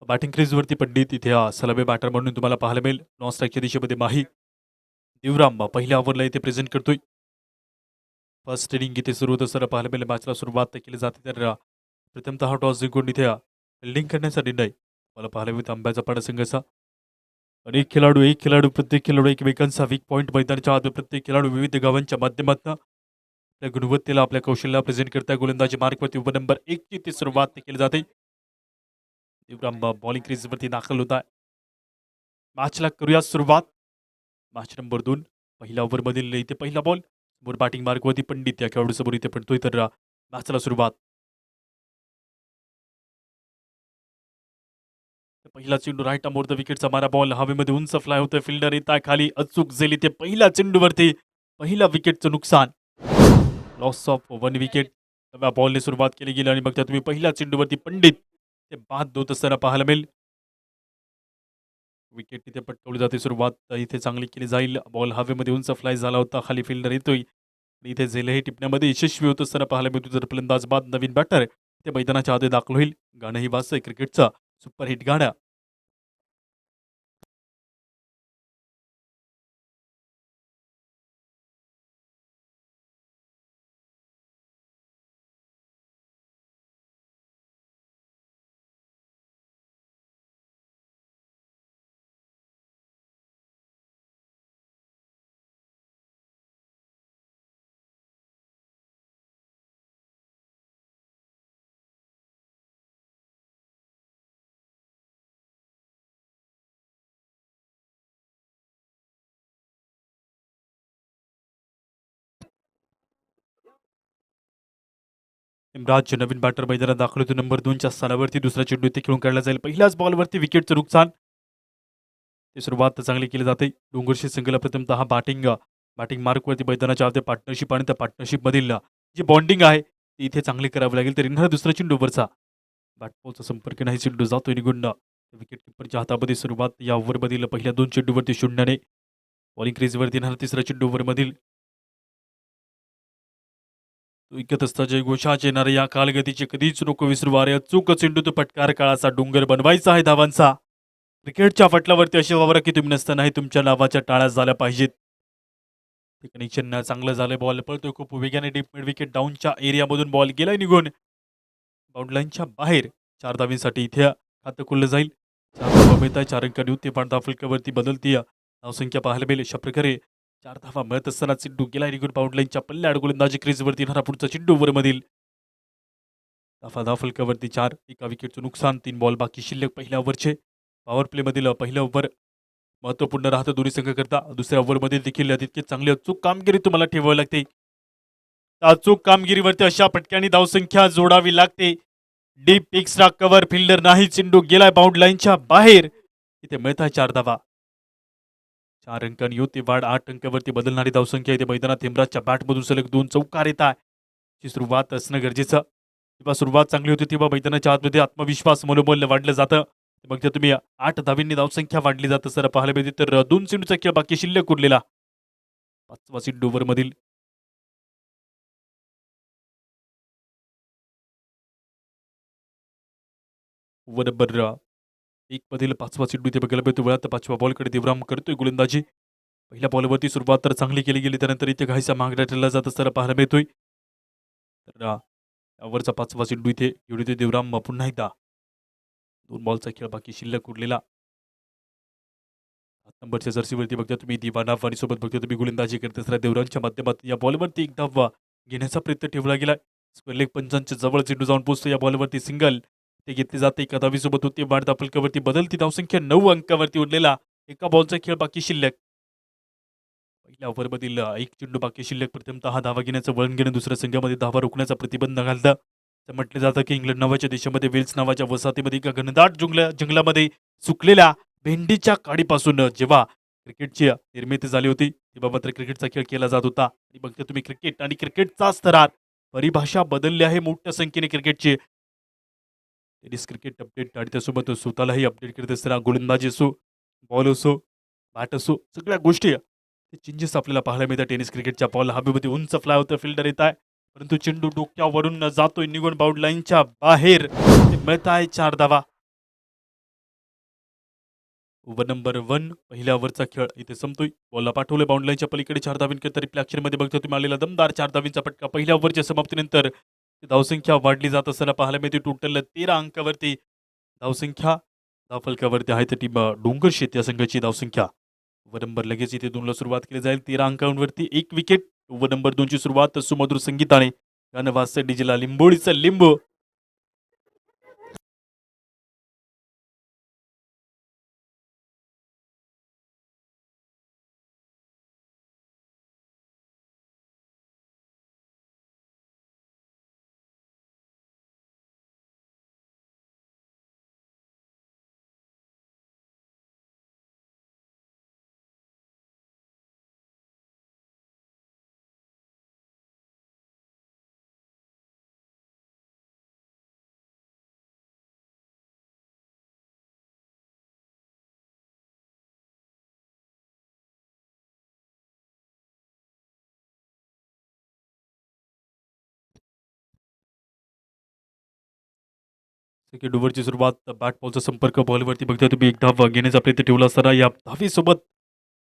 Batting क्रीजवरती Pandit इथे सलामी batter म्हणून तुम्हाला पाहायला मिळेल. नॉन स्ट्राईकच्या दिशेमध्ये माही. देवराम पहिल्या ओव्हरला इथे प्रेझेंट करतोय. फर्स्ट इनिंग इथे सुरू होत असताना पाहायला मिळेल. मॅचला सुरुवात केली जाते तर प्रथमतः टॉस जिंकून इथे फिल्डिंग करण्याचा निर्णय मला पाहायला मिळतो आंब्याचा पाडा संघाचा. एक खेळाडू प्रत्येक खेळाडू एकमेकांचा वीक पॉईंट मैदानाच्या आत प्रत्येक खेळाडू विविध गावांच्या माध्यमातून आपल्या गुणवत्तेला आपल्या कौशल्याला प्रेझेंट करताय. गोलंदाजी मार्कवरती उभा नंबर 1 ची ती सुरुवात केली जाते. देवराम बॉलिंग क्रीजवरती दाखल होत आहे. मॅचला करूया सुरुवात. मॅच नंबर 2 पहिल्या ओव्हरमधील इथे पहिला बॉल समोर बॅटिंग मार्कवरती पंडित या खेळाडूसमोर इथे पडतोय तर मॅचला सुरुवात. पहिला चेंडू राईट मोर द विकेटचा मारा बॉल हवेमध्ये उंच फ्लाय होतोय. फिल्डर येत आहे खाली अचूक झेल इथे पहिल्या चेंडूवरती पहिला विकेटचं नुकसान. Loss of 1 wicket. नव्या बॉलने सुरुवात केली गेली आणि बघता तुम्ही पहिल्या चेंडूवरती पंडित ते बाद होत असताना पाहायला मिळेल. विकेट तिथे पटकवली जाते. सुरुवात इथे चांगली केली जाईल. बॉल हवेमध्ये उंच फ्लाय झाला होता. खाली फिल्डर येतोय. इथे झेलही टिपण्यामध्ये यशस्वी होत असताना पाहायला मिळतो. जर फलंदाज बाद नवीन बॅटर ते मैदानाच्या आधी दाखल होईल. गाणंही वाजतंय क्रिकेटचा सुपरहिट गाणं. इम्राज नवीन बॅटर मैदानात दाखल होतो. नंबर 2च्या स्थानावरती दुसरा चेंडू इथे खेळून काढला जाईल. पहिल्याच बॉलवरती विकेटचं नुकसान. ती सुरुवात चांगली केली जाते. डोंगरशी संघाला प्रथमतः बॅटिंग मार्कवरती मैदानाच्या आधी पार्टनरशिप आणि त्या पार्टनरशिपमधील जी बॉन्डिंग आहे ती इथे चांगली करावी लागेल. तर इन्हा दुसरा चेंडूवरचा बॅटबॉलचा संपर्क नाही. चेंडू जातोय निघून विकेट किपरच्या हातामध्ये. सुरुवात या ओव्हरमधील पहिल्या 2 चेंडूवरती 0ने. बॉलिंग क्रीजवरती येणार तिसरा चेंडू ओव्हरमधील ऐकत असता जयघोषाच येणारे या कालगतीचे कधीच नको विसरू. अरे अचूक चेंडू तो पटकार काळाचा डोंगर बनवायचा आहे धावांचा. क्रिकेटच्या फटल्यावरती असे वावरा की तुम्ही नसतानाही तुमच्या नावाच्या टाळ्या झाल्या पाहिजेत. ते कनेक्शन चांगलं झालं. बॉल पळतोय खूप वेगाने डीप मिड विकेट डाऊनच्या एरियामधून बॉल गेलाय निघून बाउंडलाईनच्या बाहेर. 4 धावींसाठी इथे खातं खुललं जाईल. 4 धावा मिळत आहे. 4 अंकांनी होते पण फलकावरती बदलती धावसंख्या पाहायला मिळेल. अशा प्रकारे 4 धावा मिळत असताना चेंडू गेला निघून बाउंडलाईनच्या पल्ल्याड. गोलंदाजी क्रीजवरती येणारा पुढचा चेंडू ओव्हरमधील धाव फलकावरती 4. एका विकेटचं नुकसान. 3 बॉल बाकी शिल्लक पहिल्या ओव्हरचे. पॉवर प्लेमधील पहिलं ओव्हर महत्त्वपूर्ण राहतं दोन्ही संघ करता. दुसऱ्या ओव्हरमध्ये देखील तितके चांगली अचूक कामगिरी तुम्हाला ठेवावी लागते. अचूक कामगिरीवरती अशा पटक्याने धावसंख्या जोडावी लागते. डीप एक्स्ट्रा कव्हर फिल्डर नाही. चेंडू गेलाय बाउंड लाईनच्या बाहेर. इथे मिळत आहे 4 धावा. 4 अंकांनी होती वाढ. 8 अंकावरती बदलणारी धावसंख्या इथे मैदानात. इम्राजच्या बॅटमधून सलग 2 चौकार येत आहे. ची सुरुवात असणं गरजेचं. तेव्हा सुरुवात चांगली होती तेव्हा मैदानाच्या आतमध्ये आत्मविश्वास मनोबल वाढलं जातं. मग ते तुम्ही 8 धावींनी धावसंख्या वाढली जातं सर पाहायला मिळते. तर 2 चेंडूचा खेळ बाकी शिल्लक उरलेला. 5वा चेंडू ओव्हरमधील ओव्हर नंबर 1 मधील 5वा चेंडू इथे बघायला मिळतो. वेळात 5व्या बॉलकडे देवराम करतोय गोलंदाजी. पहिल्या बॉलवरती सुरुवात तर चांगली केली गेली. त्यानंतर इथे घाईचा मागण्या ठरला जात असताना पाहायला मिळतोय. तर यावरचा 5वा चेंडू इथे एवढी देवराम पुन्हा एकदा 2 बॉलचा खेळ बाकी शिल्लक उरलेला. 7 नंबरच्या जर्सीवरती बघता तुम्ही दिवाना वाणी सोबत बघता तुम्ही गोलंदाजी करत असताना देवरांच्या माध्यमातून या बॉलवरती एक धाव घेण्याचा प्रयत्न ठेवला गेला. स्क्वेअर लेग पंचांच्या जवळ चेंडू जाऊन पोहोचतो. या बॉलवरती सिंगल ते घेतले जाते. एका धावीसोबत होती वाढता फलकावरती बदलती धावसंख्या 9 अंकावरती उरलेला. एका बॉलचा खेळ बाकी शिल्लक. पहिल्या ओव्हरमधील 1 चेंडू बाकी शिल्लक. प्रथमतः धावा घेण्याचं वळण घेणं दुसऱ्या संघामध्ये धावा रोखण्याचा प्रतिबंध घालतं. तर म्हटलं जातं की इंग्लंड नावाच्या देशामध्ये वेल्स नावाच्या वसाहतीमध्ये एका घनदाट जंगलामध्ये सुकलेल्या भेंडीच्या काडीपासून जेव्हा क्रिकेटची निर्मिती झाली होती तेव्हा मात्र क्रिकेटचा खेळ केला जात होता. आणि बघते तुम्ही क्रिकेट आणि क्रिकेटचा स्तरात परिभाषा बदलली आहे मोठ्या संख्येने क्रिकेटची. टेनिस क्रिकेट अपडेट आणि त्यासोबत स्वतःलाही अपडेट करत असताना गोलंदाजी असो बॉल असो बॅट असो सगळ्या गोष्टी ते चेंजेस आपल्याला पाहायला मिळतात. टेनिस क्रिकेटच्या बॉल हवेमध्ये उंच फ्लाय होतं. फिल्डर येत आहे परंतु चेंडू डोक्यावरून जातोय निघून बाउंड लाईनच्या बाहेर. मिळत आहे 4 धावा. ओव्हर नंबर 1 पहिल्या ओव्हरचा खेळ इथे संपतोय. बॉलला पाठवले बाउंड्रीच्या पलीकडे 4 धावींकरिता रिप्ले ॲक्शनमध्ये बघतो तुम्ही आलेला दमदार 4 धावींचा फटका. पहिल्या ओव्हरच्या समाप्तीनंतर धावसंख्या वाढली जात असताना पाहायला मिळते. टोटल 13 अंकावरती धावसंख्या धावफलकावरती आहे तर टीम डोंगरशेत या संघाची धावसंख्या. ओव्हर नंबर लगेच इथे 2ला सुरुवात केली जाईल. 13 अंकांवरती 1 विकेट. ओव्हर नंबर 2ची सुरुवात सुमधुर संगीताने गाणं वाजतं डीजेला लिंबोळीचं लिंबू. सेकंड ओव्हरची सुरुवात बॅट बॉलचा संपर्क बॉलवरती बघता तुम्ही एक धाव घेण्याचा प्रयत्न ठेवला असताना या धावीसोबत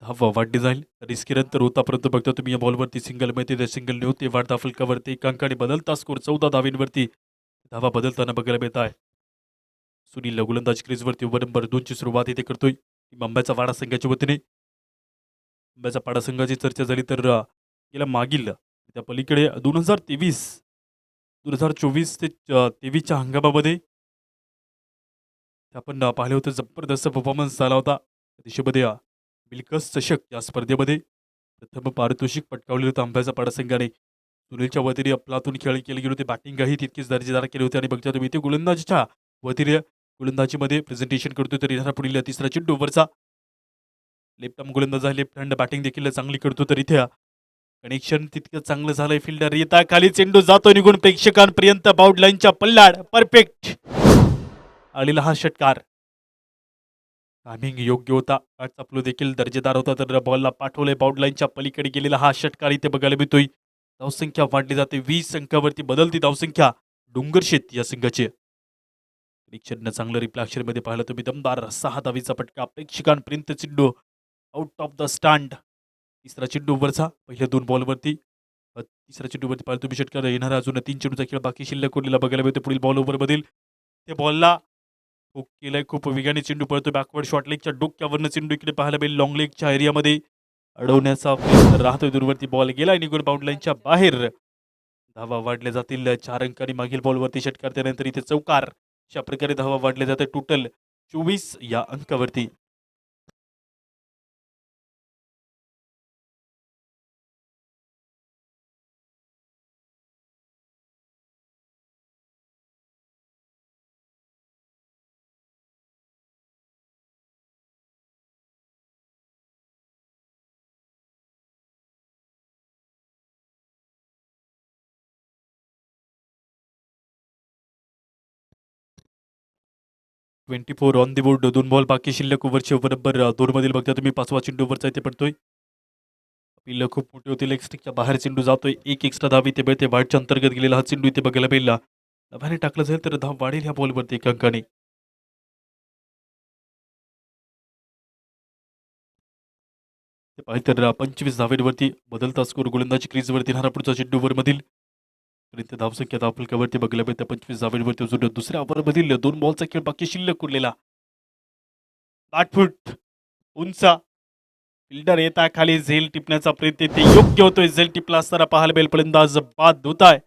धाव वाढली जाईल. रिस्की रन तर होता परंतु बघता तुम्ही या बॉलवरती सिंगल मिळते त्या सिंगल नव्हते. वाढता फलकावरती एक अंकाने बदलता स्कोर 14 धावींवरती धावा बदलताना बघायला मिळत आहे. सुनील गोलंदाज क्रीजवरती ओव्हर नंबर 2ची सुरुवात इथे करतोय. मुंबईचा वाडा संघाच्या वतीने मुंबईचा पाडा संघाची चर्चा झाली तर गेल्या मागील त्या पलीकडे 2024 ते 23च्या हंगामामध्ये आपण पाहिलं होतं जबरदस्त परफॉर्मन्स झाला होता. देशामध्ये बिलकस चषक या स्पर्धेमध्ये प्रथम पारितोषिक पटकावले होतं अंब्याचा पाडा संघाने. सुनीलच्या वतीने अफलातून खेळ केले गेले होते. बॅटिंगही तितकीच दर्जेदार केले होते आणि बघता तुम्ही इथे गोलंदाजीच्या वतीने गोलंदाजीमध्ये प्रेझेंटेशन करतोय तर येणारा पुढील तिसरा चेंडू ओव्हरचा लेफ्ट आर्म गोलंदाज आहे. लेफ्ट हँड बॅटिंग देखील चांगली करतो तर इथे कनेक्शन तितकं चांगलं झालंय. फिल्डर येता खाली चेंडू जातो निघून प्रेक्षकांपर्यंत बाउंड लाईनच्या पल्लाड परफेक्ट आलेला हा षटकार. टायमिंग योग्य होता. बॅटचा फ्लो देखील दर्जेदार होता तर बॉलला पाठवले बाउंड लाईनच्या पलीकडे गेलेला हा षटकार इथे बघायला मिळतोय. धावसंख्या वाढली जाते 20 अंकावरती बदलती धावसंख्या डोंगरशेत या संघाची. निरीक्षण चांगलं रिप्ले मध्ये पाहिलं तुम्ही दमदार 6 धावीचा फटका प्रेक्षकांपर्यंत चेंडू आउट ऑफ द स्टँड. तिसरा चेंडू ओव्हरचा पहिल्या 2 बॉलवरती तिसऱ्या चेंडूवरती पाहिलं तुम्ही षटकार येणारा अजून 3 चेंडूचा खेळ बाकी शिल्लक उरलेला बघायला मिळतो. पुढील बॉल ओव्हर मधील ते बॉलला हुक केलंय. खूप वेगाने चेंडू पळतो. बॅकवर्ड शॉर्ट लेगच्या डोक्यावरनं चेंडू इकडे पाहायला मिळेल. लॉंग लेगच्या एरियामध्ये अडवण्याचा प्रयत्न राहतोय. दूरवरती बॉल गेलाय निघून बाउंड लाईनच्या बाहेर. धावा वाढल्या जातील 4 अंकांनी मागील बॉलवरती षटकार त्यानंतर इथे चौकार. अशा प्रकारे धावा वाढल्या जाते टोटल 24 या अंकावरती. Twenty four on the board. 2 ball बाकी शिल्लक ओव्हरचे ओव्हर नंबर 2 मधील बघता तुम्ही 5वा चेंडू ओव्हरचा इथे पडतोय. पिल्ल खूप मोठी होती. लेग स्टिकच्या बाहेर चेंडू जातोय. एक एक्स्ट्रा धाव इथे मिळते. वाईटच्या अंतर्गत गेलेला हा चेंडू इथे बघायला मिळेल. नव्याने टाकलं जाईल तर धाव वाढेल ह्या बॉलवरती 1 अंकाने. ते पाहिजे तर 25 धावेवरती बदलता स्कोर गोलंदाजी क्रीजवरती राहणार पुढचा चेंडू ओव्हरमधील पर्यंत धावसंख्या धावफलकावरती बघायला मिळते 25 धावेवरती अजून दुसऱ्या ओव्हरमधील 2 बॉलचा खेळ बाकी शिल्लक उरलेला. 8 फूट उंच फिल्डर येता खाली झेल टिपण्याचा प्रयत्न ते योग्य होतोय. झेल टिपला असताना पाहायला मिळेल फलंदाज बाद होत आहे.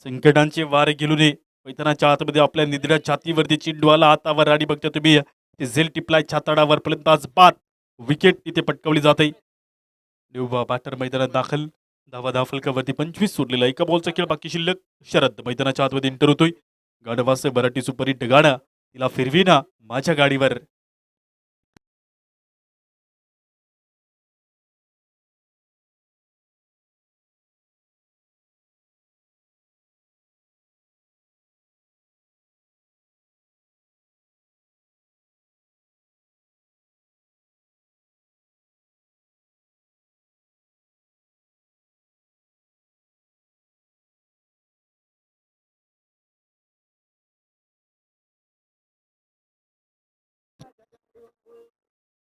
संकटांचे वारे गेलू नये. मैदानाच्या आतमध्ये आपल्या निधड्या छातीवरती चेंडू आला हातावर आणि बघता तुम्ही ते झेल टिपलाय छाताडावर फलंदाज बाद. विकेट तिथे पटकावली जाते. बॅटर मैदानात दाखल. धावा धावफलकावरती 25 सोडलेला. एका बॉलचा खेळ बाकी शिल्लक. शरद मैदानाच्या आतमध्ये एंटर होतोय. गाणं वाजतंय मराठी सुपरहिट गाणं तिला फिरविना माझ्या गाडीवर.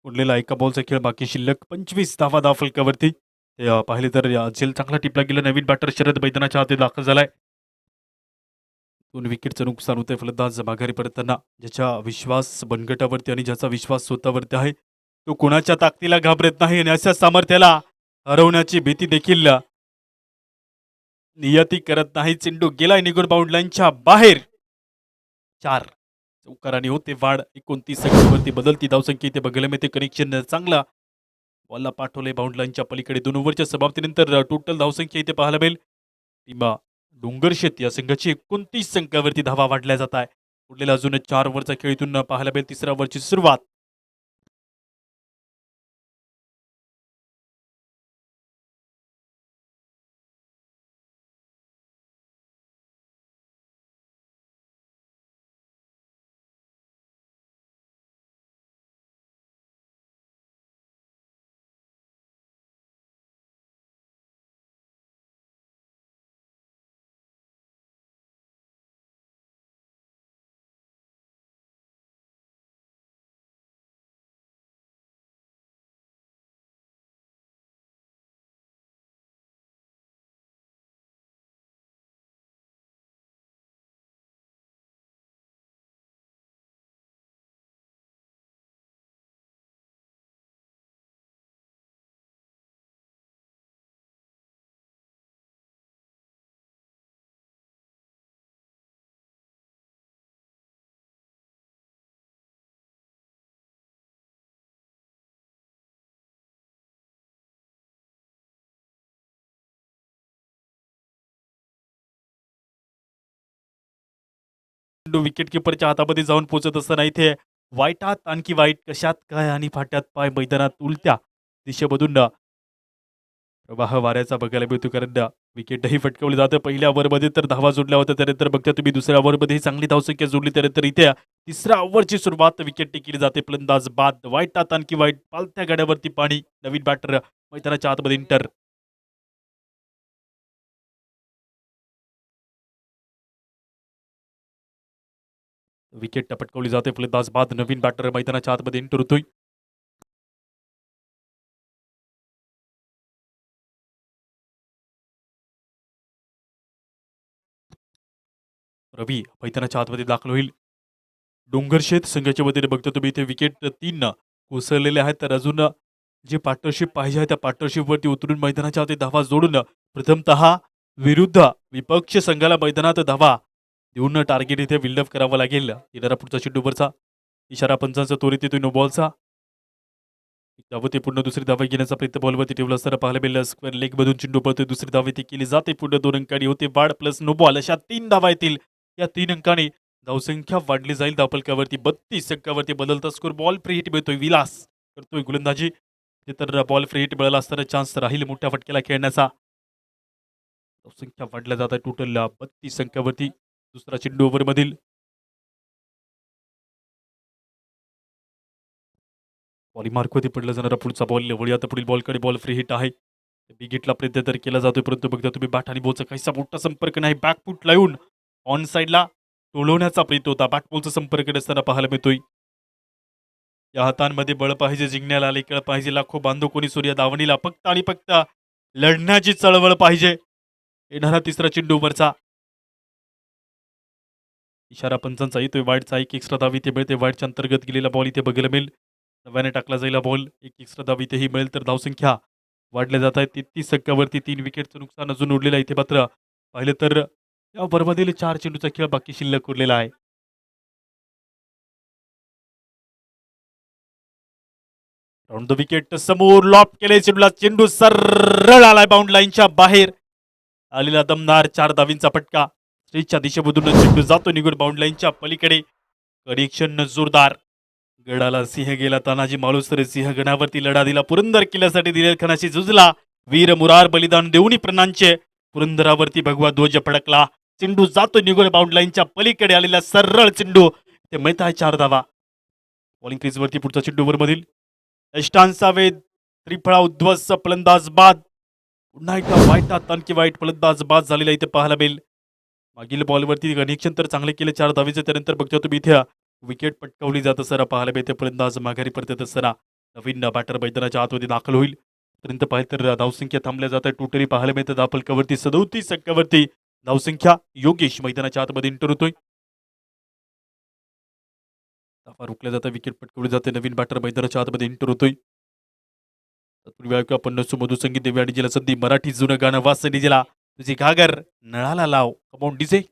उरलेला एका बॉलचा खेळ बाकी शिल्लक 25 धावा धाव फलकावरती. ते पाहिले तर झेल चांगला टिपला गेला. नवीन बॅटर शरद मैदानाच्या आत दाखल झालाय. 2 विकेटचं नुकसान होतंय. फलंदाज माघारी परतताना ज्याच्या विश्वास बनगटावरती आणि ज्याचा विश्वास स्वतःवरती आहे तो कोणाच्या ताकदीला घाबरत नाही आणि अशा सामर्थ्याला हरवण्याची भीती देखील नियती करत नाही. चेंडू गेलाय निघून बाउंड लाईनच्या बाहेर. 4 चौकाराने होते वाढ. 29 सेकंदावरती बदलती धावसंख्या इथे बघायला मिळते. कनेक्शन चांगला बॉलला पाठवले बाउंड लाईनच्या पलीकडे. 2 ओव्हरच्या समाप्तीनंतर टोटल धावसंख्या इथे पाहायला मिळेल. टीमा डोंगरशेत या संघाची 29 संख्यावरती धावा वाढल्या जात आहे. उरलेला अजून 4 ओव्हरचा खेळ इथून पाहायला मिळेल. तिसऱ्या ओव्हरची सुरुवात. चेंडू विकेट किपरच्या हातामध्ये जाऊन पोहोचत असताना इथे वाईटात आणखी वाईट. कशात काय आणि फाट्यात पाय. मैदानात उलट्या दिशेमधून प्रवाह वाऱ्याचा बघायला मिळतो. कारण विकेटही फटकवली जाते. पहिल्या ओव्हरमध्ये तर धावा जोडल्या होत्या. त्यानंतर बघता तुम्ही दुसऱ्या ओव्हरमध्ये चांगली धावसंख्या जोडली. त्यानंतर इथे तिसऱ्या ओव्हरची सुरुवात विकेट टिकली जाते. फलंदाज बाद. वाईटात आणखी वाईट. पालत्या गाड्यावरती पाणी. नवीन बॅटर मैदानाच्या आतमध्ये इंटर. विकेट पटकवली जाते. फलंदाज बाद. नवीन बॅटर मैदानाच्या आतमध्ये इंटर होतोय. रवी मैदानाच्या आतमध्ये दाखल होईल. डोंगरशेत संघाच्या वतीने बघतो तुम्ही इथे विकेट 3 कोसळलेले आहेत. तर अजून जी पार्टनरशिप पाहिजे आहे त्या पार्टनरशिपवरती उतरून मैदानाच्या आत धावा जोडून प्रथमतः विरुद्ध विपक्ष संघाला मैदानात धावा देऊन टार्गेट इथे बिल्डअप करावं लागेल. येणारा पुढचा चेंडूवरचा इशारा पंचांचा त्वरित येतोय. नो बॉलचा. धावते पूर्ण दुसरी धावा घेण्याचा प्रयत्न बॉलवरती ठेवला असताना पाहायला मिळेल. स्क्वेअर लेग मधून चेंडू पळतोय. दुसरी धाव ती केली जाते. पुढे 2 अंकांनी होते वाढ प्लस नो बॉल. अशा 3 धावा येतील. या 3 अंकांनी धावसंख्या वाढली जाईल. धावफलकावरती 32 अंकावरती बदलता स्कोर. बॉल फ्री हिट मिळतोय. विलास करतोय गोलंदाजी. ते तर बॉल फ्री हिट मिळाला असताना चान्स राहील मोठ्या फटक्याला खेळण्याचा. धावसंख्या वाढल्या जात आहे. टोटल 32 अंकावरती. दुसरा चेंडू ओव्हर मधील. बॉली मार्कवरती पडला जाणारा पुढचा बॉल. वळी आता पुढील बॉलकडे. बॉल फ्री हिट आहे. बिग हिटला प्रयत्न तर केला जातोय. परंतु बघता तुम्ही बॅट आणि बॉलचा काहीसा मोठा संपर्क नाही. बॅकफूट लावून ऑन साईडला टोलवण्याचा प्रयत्न होता. बॅट बॉलचा संपर्क नसताना पाहायला मिळतोय. या हातांमध्ये बळ पाहिजे. जिंकण्याला आले कळ पाहिजे. लाखो बांधव कोणी सूर्य दावणीला. फक्त आणि फक्त लढण्याची चळवळ पाहिजे. येणारा तिसरा चेंडू वरचा. इशारा पंचांचा येतोय. वाईडचा एक एक्स्ट्रा धाव इथे मिळते. वाईडच्या अंतर्गत गेलेला बॉल इथे बघायला मिळेल. नव्याने टाकला जाईल बॉल. एक एक्स्ट्रा धाव इथेही मिळेल. तर धावसंख्या वाढल्या जात आहे. 33 अंकावरती. 3 विकेटचं नुकसान अजून उरलेलं आहे. इथे मात्र पाहिलं तर या ओव्हरमधील 4 चेंडूचा खेळ बाकी शिल्लक उरलेला आहे. राऊंड द विकेट समोर लॉप केले. चेंडूला. चेंडू सरळ आलाय बाउंड लाईनच्या बाहेर. आलेला दमदार 4 धावींचा फटका. स्ट्रेचच्या दिशेमधून चेंडू जातो निघून बाउंड लाईनच्या पलीकडे. कनेक्शन जोरदार. गडाला सिंह गेला. तानाजी मालुसरे सिंह गणावरती लढा दिला. पुरंदर किल्ल्यासाठी दिलेर खानाशी झुजला. वीर मुरार बलिदान देऊनी प्रणांचे. पुरंदरावरती भगवा ध्वज फडकला. चेंडू जातो निघून बाउंड लाईनच्या पलीकडे. आलेला सरळ चेंडू. ते मिळत आहे 4 धावा. बॉलिंग क्रीजवरती पुढचा चेंडू मधील. यष्टांचा वेध. त्रिफळा उद्ध्वस्त. फलंदाज बाद. पुन्हा एकदा वाईटात आणखी वाईट. फलंदाज बाद झालेला इथे पाहायला मिळेल. मागील बॉलवरती कनेक्शन तर चांगले केले 4 धावेचे. त्यानंतर बघतो तुम्ही इथे विकेट पटकावली जात असताना पाहायला मिळते. फलंदाज माघारी परतत असताना नवीन बॅटर मैदानाच्या आतमध्ये दाखल होईल. पर्यंत पाहिलं तर धावसंख्या थांबल्या जात आहे. टोटली पाहायला मिळतं धावफलकावरती 37 अंकावरती धावसंख्या. योगेश मैदानाच्या आतमध्ये एंटर होतोय. धावा रोखल्या जातात. विकेट पटकवली जाते. नवीन बॅटर मैदानाच्या आतमध्ये एंटर होतोय. तत्पूर्वी ऐकूया आपण सुमधुर संगीत देवी आणि जिला संधी मराठी जुनं गाणं वास डीजेला तुझी घागर नळाला लाव. Come on DJ.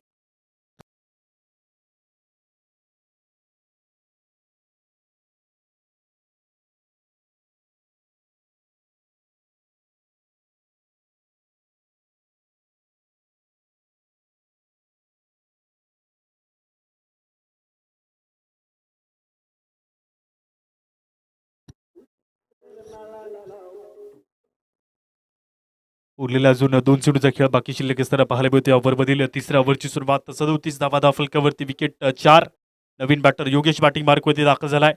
उरलेला अजून 2 चेंडूचा खेळ बाकी शिल्लक असताना पाहायला मिळतोय. ओव्हरमधील तिसऱ्या ओव्हरची सुरुवात 37 धावा धावफलकावरती विकेट 4. नवीन बॅटर योगेश बॅटिंग मार्कवरती दाखल झालाय.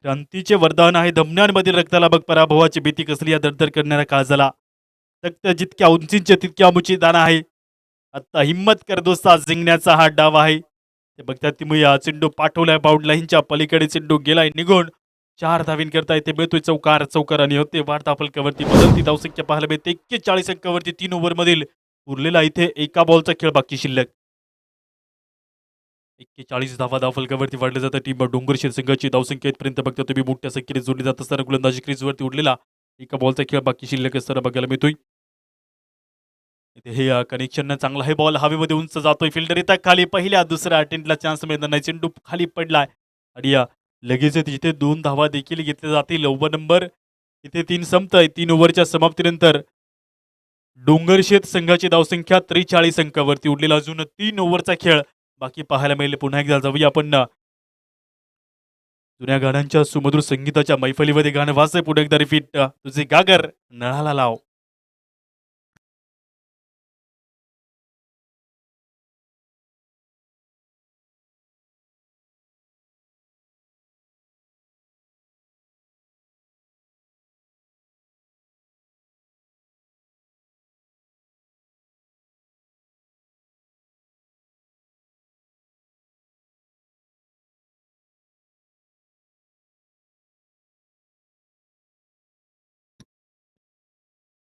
क्रांतीचे वरदान आहे धमन्यांमधील रक्ताला बघ पराभवाची भीती कसली या दरदर करणाऱ्या काळजाला. तक्त जितक्या उंचींचे तितक्या मुची दाना आहे. आता हिम्मत कर दोस्ता जिंकण्याचा हा डाव आहे. ते बघतात तुम्ही चेंडू पाठवलाय बाउंड लाईनच्या पलीकडे चेंडू गेलाय निघून. 4 धावीन करता येते मिळतोय चौकार आणि होते वाढता फलकावरती बदलती धावसंख्या पाहायला मिळते 41 अंकावरती 3 ओव्हरमधील उरलेला इथे एका बॉलचा खेळ बाकी शिल्लक. 41 धावा धावफलकावरती वाढले जातात. टीम डोंगरशेर संघाची धावसंख्या इथपर्यंत बघता तुम्ही मोठ्या संख्येने जोडली जात असताना गोलंदाजी क्रीजवरती उरलेला एका बॉलचा खेळ बाकी शिल्लक असताना बघायला मिळतोय. इथे हे कनेक्शन चांगला आहे. बॉल हवेमध्ये उंच जातोय. फिल्डर येतात खाली. पहिल्या दुसऱ्या अटेम्प्टला चान्स मिळणार नाही. चेंडू खाली पडलाय आणि लगेच तिथे 2 धावा देखील घेतल्या जातील. ओव्हर नंबर इथे 3 संपतंय. 3 ओव्हरच्या समाप्तीनंतर डोंगरशेत संघाची धावसंख्या 43 अंकावरती उरलेला अजून 3 ओव्हरचा खेळ बाकी पाहायला मिळेल. पुन्हा एकदा जाऊया आपण जुन्या गाण्यांच्या सुमधुर संगीताच्या मैफलीमध्ये गाणं वाचय पुढे एकदा रिपीट तुझे गागर नळाला लाव.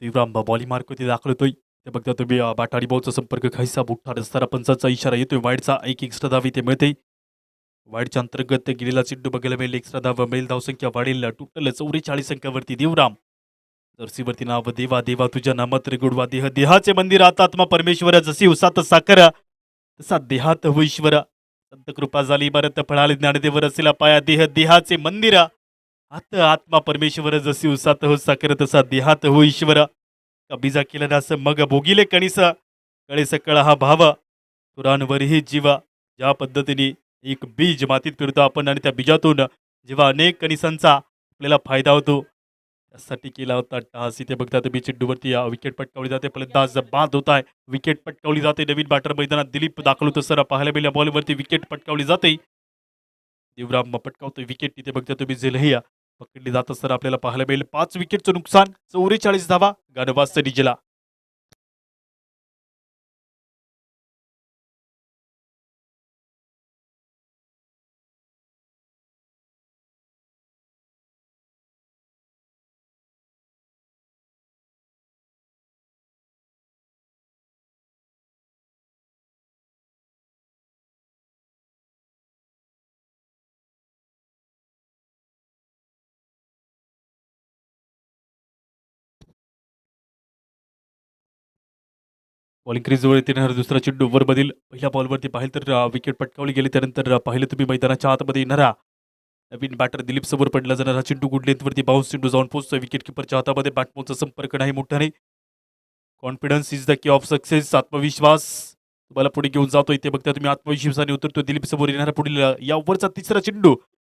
देवराम बॉलिंग मार्कवरती दाखल होतोय. ते बघता तुम्ही बाट आणि बॉलचा संपर्क खायचा बुठ्ठा रस्तारा पंचाचा इशारा येतोय. वाईडचा एक एक्स्ट्रा धाव इथे मिळते. वाईडच्या अंतर्गत गेलेला चेंडू बघायला मिळेल. एक्स्ट्रा धाव मिळेल. धावसंख्या वाढेल टोटल 44 अंकावरती. देवराम जर्सीवरती नाव देवा देवा तुझ्या नामात रे गुडवा देह देहाचे मंदिर आता आत्मा परमेश्वर जशी उसात साखर तसा देहात हो ईश्वर. संत कृपा झाली भारत फळाले ज्ञानदेव रसिला पाया देह देहाचे मंदिर आता आत्मा परमेश्वर जशी उसात हो साखर तसा देहात हो ईश्वर. कबिजा केला नास मग भोगिले कणीस कळे सकळ हा भाव तुरांवरही जीवा. ज्या पद्धतीने एक बीज मातीत पेरतो आपण आणि त्या बीजातून जेव्हा अनेक कणीसांचा आपल्याला फायदा होतो त्यासाठी केला होता टास. इथे बघता तुम्ही चेंडूवरती विकेट पटकावली जाते. फलंदाज बाद होत आहे. विकेट पटकावली जाते. नवीन बॅटर मैदानात दिलीप दाखल होतो. सर पाहायला मिळाल्या बॉलवरती विकेट पटकावली जाते. देवराम पटकावतोय विकेट. तिथे बघता तुम्ही जेलहिया पकडली जात असताना आपल्याला पाहायला मिळेल 5 विकेटचं नुकसान 44 धावा गाणवास डीजेला. बॉलिंग क्रीजवरती येणारा दुसरा चेंडू ओव्हरमधील पहिल्या बॉलवरती पाहिलं तर विकेट पटकावली गेली. त्यानंतर पाहिलं तुम्ही मैदानाच्या आतमध्ये येणारा नवीन बॅटर दिलीप समोर पडला जाणारा चेंडू गुड लेंथवरती बाउन्स चेंडू जाऊन पोहोचतोय. विकेट किपरच्या हातामध्ये बॅटमोलचा संपर्क नाही मोठा नाही. Confidence is the key of success. आत्मविश्वास तुम्हाला पुढे घेऊन जातो. इथे बघता तुम्ही आत्मविश्वासाने उतरतो. दिलीप समोर येणारा पुढील या ओव्हरचा तिसरा चेंडू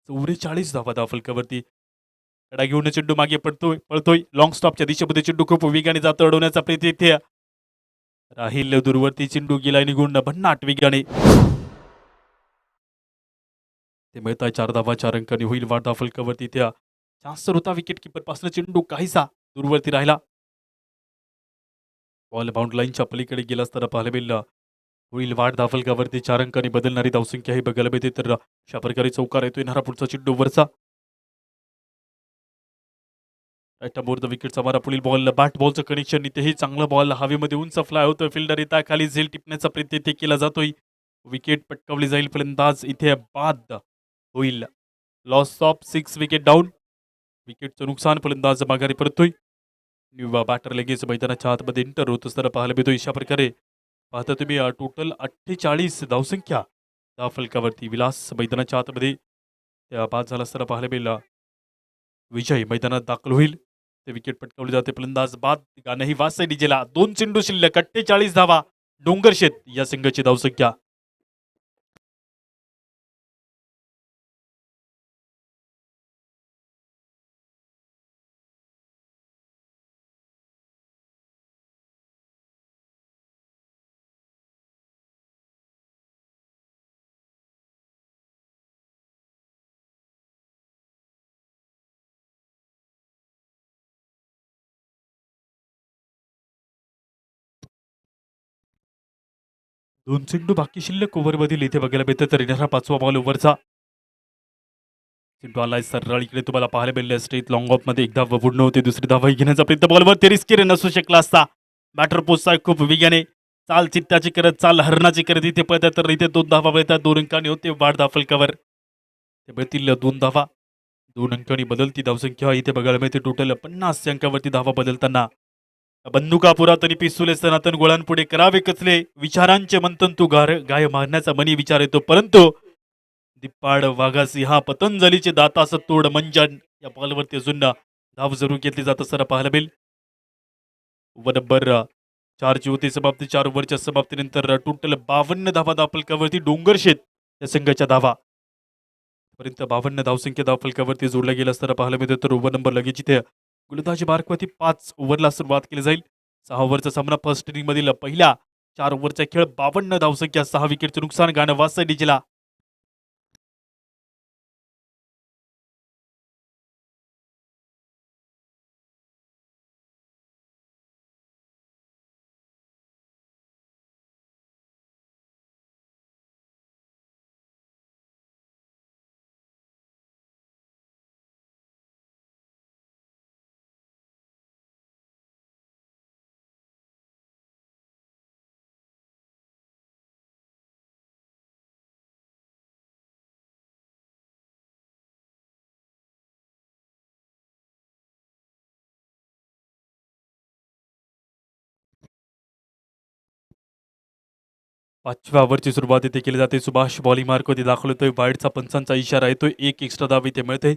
44 धावा धावफलकावरती कडा घेऊन चेंडू मागे पळतोय. लॉंग स्टॉपच्या दिशेमध्ये चेंडू खूप वेगाने जातो. अडवण्याचा प्रयत्न इथे राहील. दूरवरती चेंडू गेला निघून भन्नाट वेगाने ते मिळत आहे. 4 धावा 4 अंकांनी होईल वाढ धावफलकावरती. त्या चान्स होता विकेट किपर पासून चेंडू काहीसा दूरवरती राहिला. बॉल बाउंड लाईनच्या पलीकडे गेला असताना पाहायला मिळालं होईल वाढ धावफलकावरती 4 अंकांनी बदलणारी धावसंख्या ही बघायला मिळते. तर अशा प्रकारे चौकार येतोय. येणारा पुढचा चेंडू वरचा मोर विकेटचा मारा पुढील बॉल बॅट बॉलचं कनेक्शन इथेही चांगलं बॉल हवेमध्ये उंच फ्लाय होतोय फिल्डर इथं खाली झेल टिपण्याचा प्रयत्न इथे केला जातोय विकेट पटकावली जाईल फलंदाज इथे बाद होईल लॉस ऑफ 6 विकेट डाऊन विकेटचं नुकसान फलंदाज माघारी परतोय निव्वा बॅटर लगेच मैदानाच्या आतमध्ये इंटर होत असताना पाहायला मिळतो अशा प्रकारे पाहता तुम्ही टोटल 48 धावसंख्या त्या फलकावरती विलास मैदानाच्या आतमध्ये त्या बाद झाला असताना पाहायला मिळाला विजय मैदानात दाखल होईल ते विकेट पटकावले जाते फलंदाज बाद गाणंही वासे डीजेला 2 चेंडू शिल्लक 48 धावा डोंगरशेत या संघाची धावसंख्या दोन चेंडू बाकी शिल्लक ओव्हरमधील इथे बघायला मिळतं तर येणारा 5वा बॉल ओव्हरचा चेंडू आलाय सरळ इकडे तुम्हाला पाहायला मिळले स्ट्रेट लॉंग ऑफ मध्ये एकदा पूर्ण होते दुसरी धावा घेण्याचा प्रयत्न बॉलवर ते रिस्की नसू शकला असता बॅटर पोचताय खूप वेगाने चाल चित्ताची करत चाल हरणाची करत इथे पळतात तर इथे 2 धावा मिळतात 2 अंकांनी होते वाढ फलकावर ते मिळतील 2 धावा 2 अंकांनी बदलती धावसंख्या इथे बघायला मिळते टोटल 50 अंकावरती धावा बदलताना बंदुका पुरातनी पिस्तुले सनातन गोळांपुढे करावे कचले विचारांचे मंथन तू गाय मारण्याचा मनी विचार येतो परंतु दिप्पाड वाघा सिंहा पतंजलीचे दातास तोड मंजन या बॉलवरती अजून धाव जरूर घेतली जात असताना पाहायला मिळेल ओव्हर नंबर 4 ची होती समाप्ती 4 ओव्हरच्या समाप्तीनंतर टोटल 52 धावा धावफलकावरती डोंगरशेत या संघाच्या धावा पर्यंत 52 धावसंख्या धावफलकावरती जोडल्या गेल्या असताना पाहायला मिळते तर ओव्हर नंबर लगेच इथे गोलंदाजी मार्कवरती 5 ओव्हरला सुरुवात केली जाईल 6 ओव्हरचा सामना फर्स्ट इनिंग मधील पहिल्या 4 ओव्हरचा खेळ 52 धावसंख्या 6 विकेटचं नुकसान गाणं वासा डीजेला 5व्या ओव्हरची सुरुवात इथे केली जाते सुभाष बॉलिंग मार्कवरती दाखल होतोय वाईडचा पंचांचा इशारा येतोय एक एक्स्ट्रा धाव इथे मिळते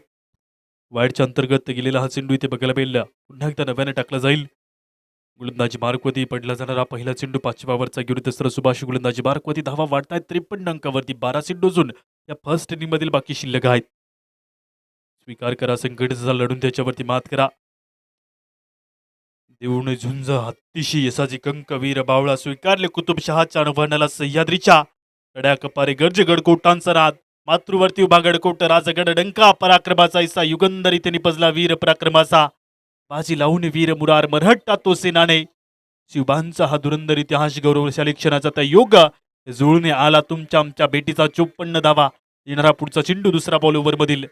वाईडच्या अंतर्गत गेलेला हा चेंडू इथे बघायला मिळेल पुन्हा एकदा नव्याने टाकला जाईल गोलंदाजी मार्कवरती पडला जाणारा पहिला चेंडू 5व्या ओव्हरचा घेऊन असताना सुभाष गोलंदाजी मार्कवरती धावा वाढतायत 53 अंकावरती 12 चेंडू अजून या फर्स्ट इनिंग मधील बाकी शिल्लक आहेत स्वीकार करा संघटनेचा लढून त्याच्यावरती मात करा देऊन झुंज हत्तीशी यसाची कंक वीर बावळा स्वीकारले कुतुबशहाच्या अनुभवाला सह्याद्रीच्या कड्या कपारे गर्ज गडकोटांचा नाद मातृवर्ती उभा गडकोट राजगड डंका पराक्रमाचा इसा युगंधर इथे निपजला वीर पराक्रमाचा बाजी लावून वीर मुरार मरहट्टा तो सेनाने शिवबांचा हा धुरंधर इतिहास गौरवशाली क्षणाचा त्या योग जुळून आला तुमच्या आमच्या भेटीचा 54 धावा येणारा पुढचा चेंडू दुसरा बॉल ओव्हर मधील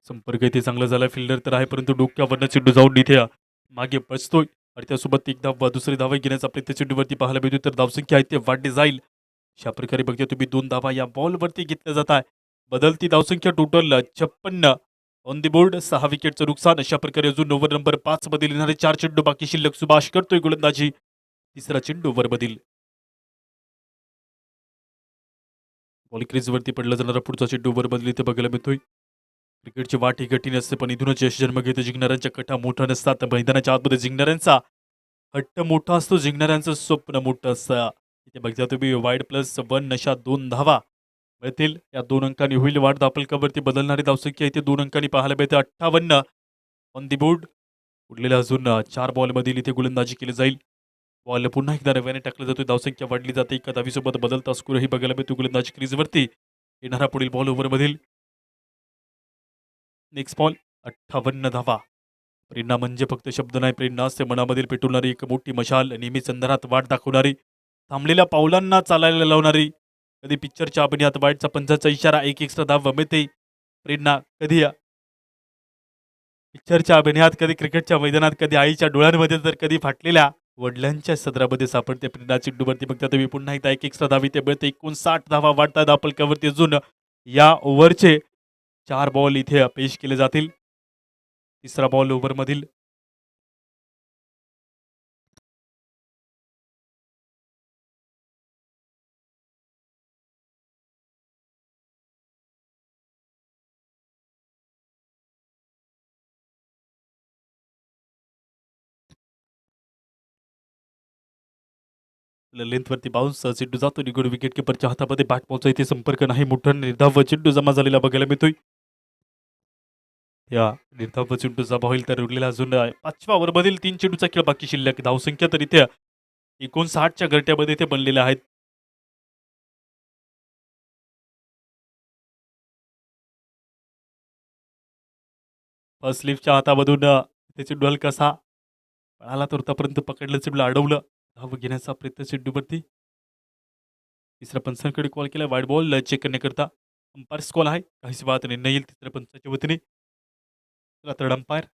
संपर्क इथे चांगला झाला फिल्डर तर आहे परंतु डोक्यावरनं चेंडू जाऊन इथे मागे बसतोय आणि त्यासोबत एक धाव दुसरी धावा घेण्याचा प्रयत्न चेंडूवरती पाहायला मिळतो तर धावसंख्या इथे वाढली जाईल अशा प्रकारे बघते तुम्ही 2 धावा या बॉलवरती घेतल्या जात आहे बदलती धावसंख्या टोटल 56 ऑन दी बोर्ड 6 विकेटचं नुकसान अशा प्रकारे अजून ओव्हर नंबर 5 मध्ये येणारे 4 चेंडू बाकी शिल्लक सुभाष करतोय गोलंदाजी तिसरा चेंडू ओव्हर मधील बॉल क्रीजवरती पडला जाणारा पुढचा चेंडू ओव्हर मधील इथे बघायला मिळतोय क्रिकेटची वाट ही कठीण असते पण इथूनच यश जन्म घेते जिंकणाऱ्यांच्या कथा मोठा नसतात मैदानाच्या आतमध्ये जिंकणाऱ्यांचा हट्ट मोठा असतो जिंकणाऱ्यांचं स्वप्न मोठं असतं इथे बघता तुम्ही वाईड +1 नशा 2 धावा मिळतील या 2 अंकांनी होईल वाढ दापलकावरती बदलणारी धावसंख्या इथे 2 अंकांनी पाहायला मिळते 58 ऑन दी बोर्ड उरलेल्या अजून 4 बॉलमधील इथे गोलंदाजी केली जाईल बॉल पुन्हा एकदा नव्याने टाकला जातो धावसंख्या वाढली जाते एका धावीसोबत बदलता स्कोरही बघायला मिळतो गोलंदाजी क्रीजवरती येणारा पुढील बॉल ओव्हरमधील नेक्स्ट बॉल 58 धावा प्रेरणा म्हणजे फक्त शब्द नाही प्रेरणा असते मनामधील पेटवणारी एक मोठी मशाल नेहमी चंद्रात वाट दाखवणारी थांबलेल्या पावलांना चालायला लावणारी कधी पिक्चरच्या अभिनयात वाईटचा पंचाचा इशारा एक एक्स्ट्रा धाव मिळते प्रेरणा कधी पिक्चरच्या अभिनयात, कधी क्रिकेटच्या मैदानात, कधी आईच्या डोळ्यांमध्ये, तर कधी फाटलेल्या वडिलांच्या सदरामध्ये सापडते प्रेरणा चेंडूवरती. बघता तुम्ही पुन्हा एकदा एक एक्स्ट्रा धाव इथे मिळते. 59 धावा वाटतात धावफलकावरती. अजून या ओव्हरचे 4 बॉल इथे पेश केले जातील. तिसरा बॉल ओव्हरमधील लेंथवरती बाउन्स चेंडू जातो निघून. विकेट किपरच्या हातामध्ये बॅट पोहोचतो. इथे संपर्क नाही. मोठा निर्धाव चेंडू जमा झालेला बघायला मिळतोय. या निर्धाव चेंडूचा होईल तर उरलेला अजून 5व्या ओव्हरमधील 3 चेंडूचा खेळ बाकी शिल्लक. धावसंख्या तर इथे 59च्या घरट्यामध्ये इथे बनलेल्या आहेत. फर्स्ट स्लिपच्या हातामधून ते चेंडू हलकासा पळाला तर आतापर्यंत पकडलं चेंडूला अडवलं. धाव घेण्याचा प्रयत्न चेंडूवरती. तिसऱ्या पंचांकडे कॉल केला. वाईड बॉल चेक करण्याकरता अंपायर्स कॉल आहे. काहीच बात निर्णय येईल तिसऱ्या पंचाच्या वतीने. थर्ड अंपायर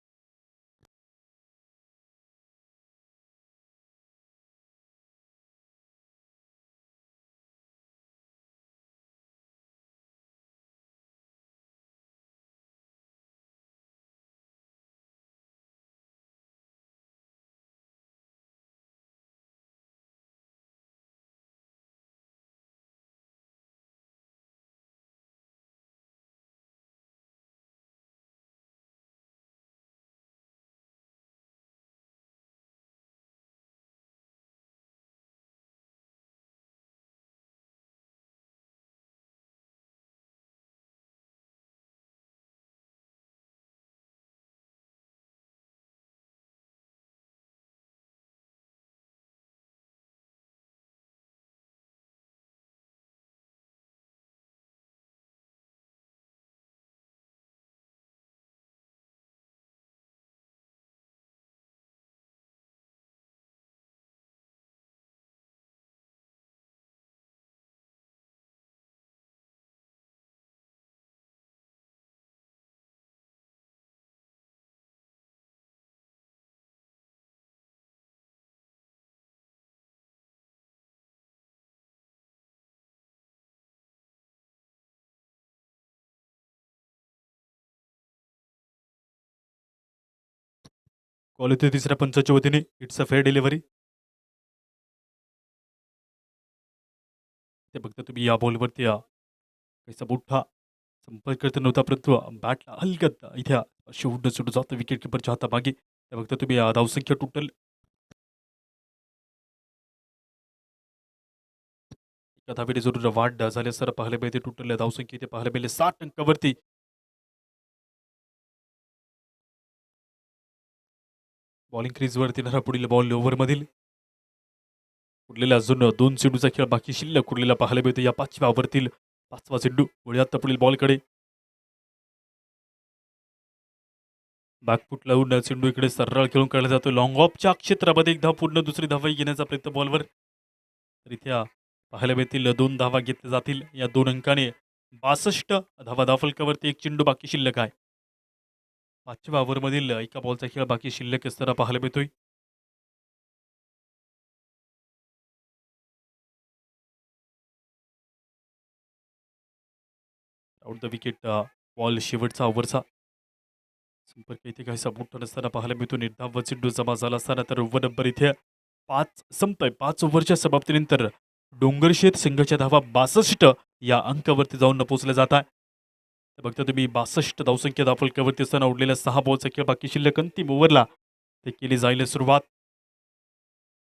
कॉल होते तिसऱ्या पंचाच्या वतीने. It's a fair delivery. ते बघता तुम्ही या बॉलवरती काहीसा मोठा संपर्क करता नव्हता परंतु बॅटला हलकत इथे शेवट सुटू जातं विकेट किपरच्या हातामागे. ते बघता तुम्ही धावसंख्या टोटल एका धावेने जरूर वाढ झाली सर पाहायला मिळते. टोटल धावसंख्या इथे पाहायला मिळेल 60 अंकावरती. बॉलिंग क्रीजवरती येणारा पुढील बॉल ओव्हरमधील. उरलेला अजून 2 चेंडूचा खेळ बाकी शिल्लक उरलेला पाहायला मिळतो या 5व्या ओव्हरतील. 5वा चेंडू पुढे आता पुढील बॉलकडे. बॅकफूट लावून चेंडू इकडे सरळ खेळून काढला जातो. लॉंग ऑफच्या क्षेत्रामध्ये एक धाव पूर्ण दुसरी धावाही घेण्याचा प्रयत्न बॉलवर. तर इथे पाहायला मिळतील 2 धावा घेतल्या जातील. या 2 अंकाने 62 धावा धावफलकावरती. एक चेंडू बाकी शिल्लक आहे. 5व्या ओव्हरमधील एका बॉलचा खेळ बाकी शिल्लक असताना पाहायला मिळतोय. आउट द विकेट बॉल शेवटचा ओव्हरचा संपर्क इथे काहीसा मोठा नसताना पाहायला मिळतो. निर्धाव चेंडू जमा झाला असताना तर ओव्हर नंबर इथे 5 संपतोय. 5 ओव्हरच्या समाप्तीनंतर डोंगरशेत संघाच्या धावा 62 या अंकावरती जाऊन पोहोचल्या जात आहे. बघता तुम्ही 62 धावसंख्या धावफलकावरती असताना उडलेल्या 6 बॉलचा खेळ बाकी शिल्लक. अंतिम ओव्हरला ते केली जाईल सुरुवात.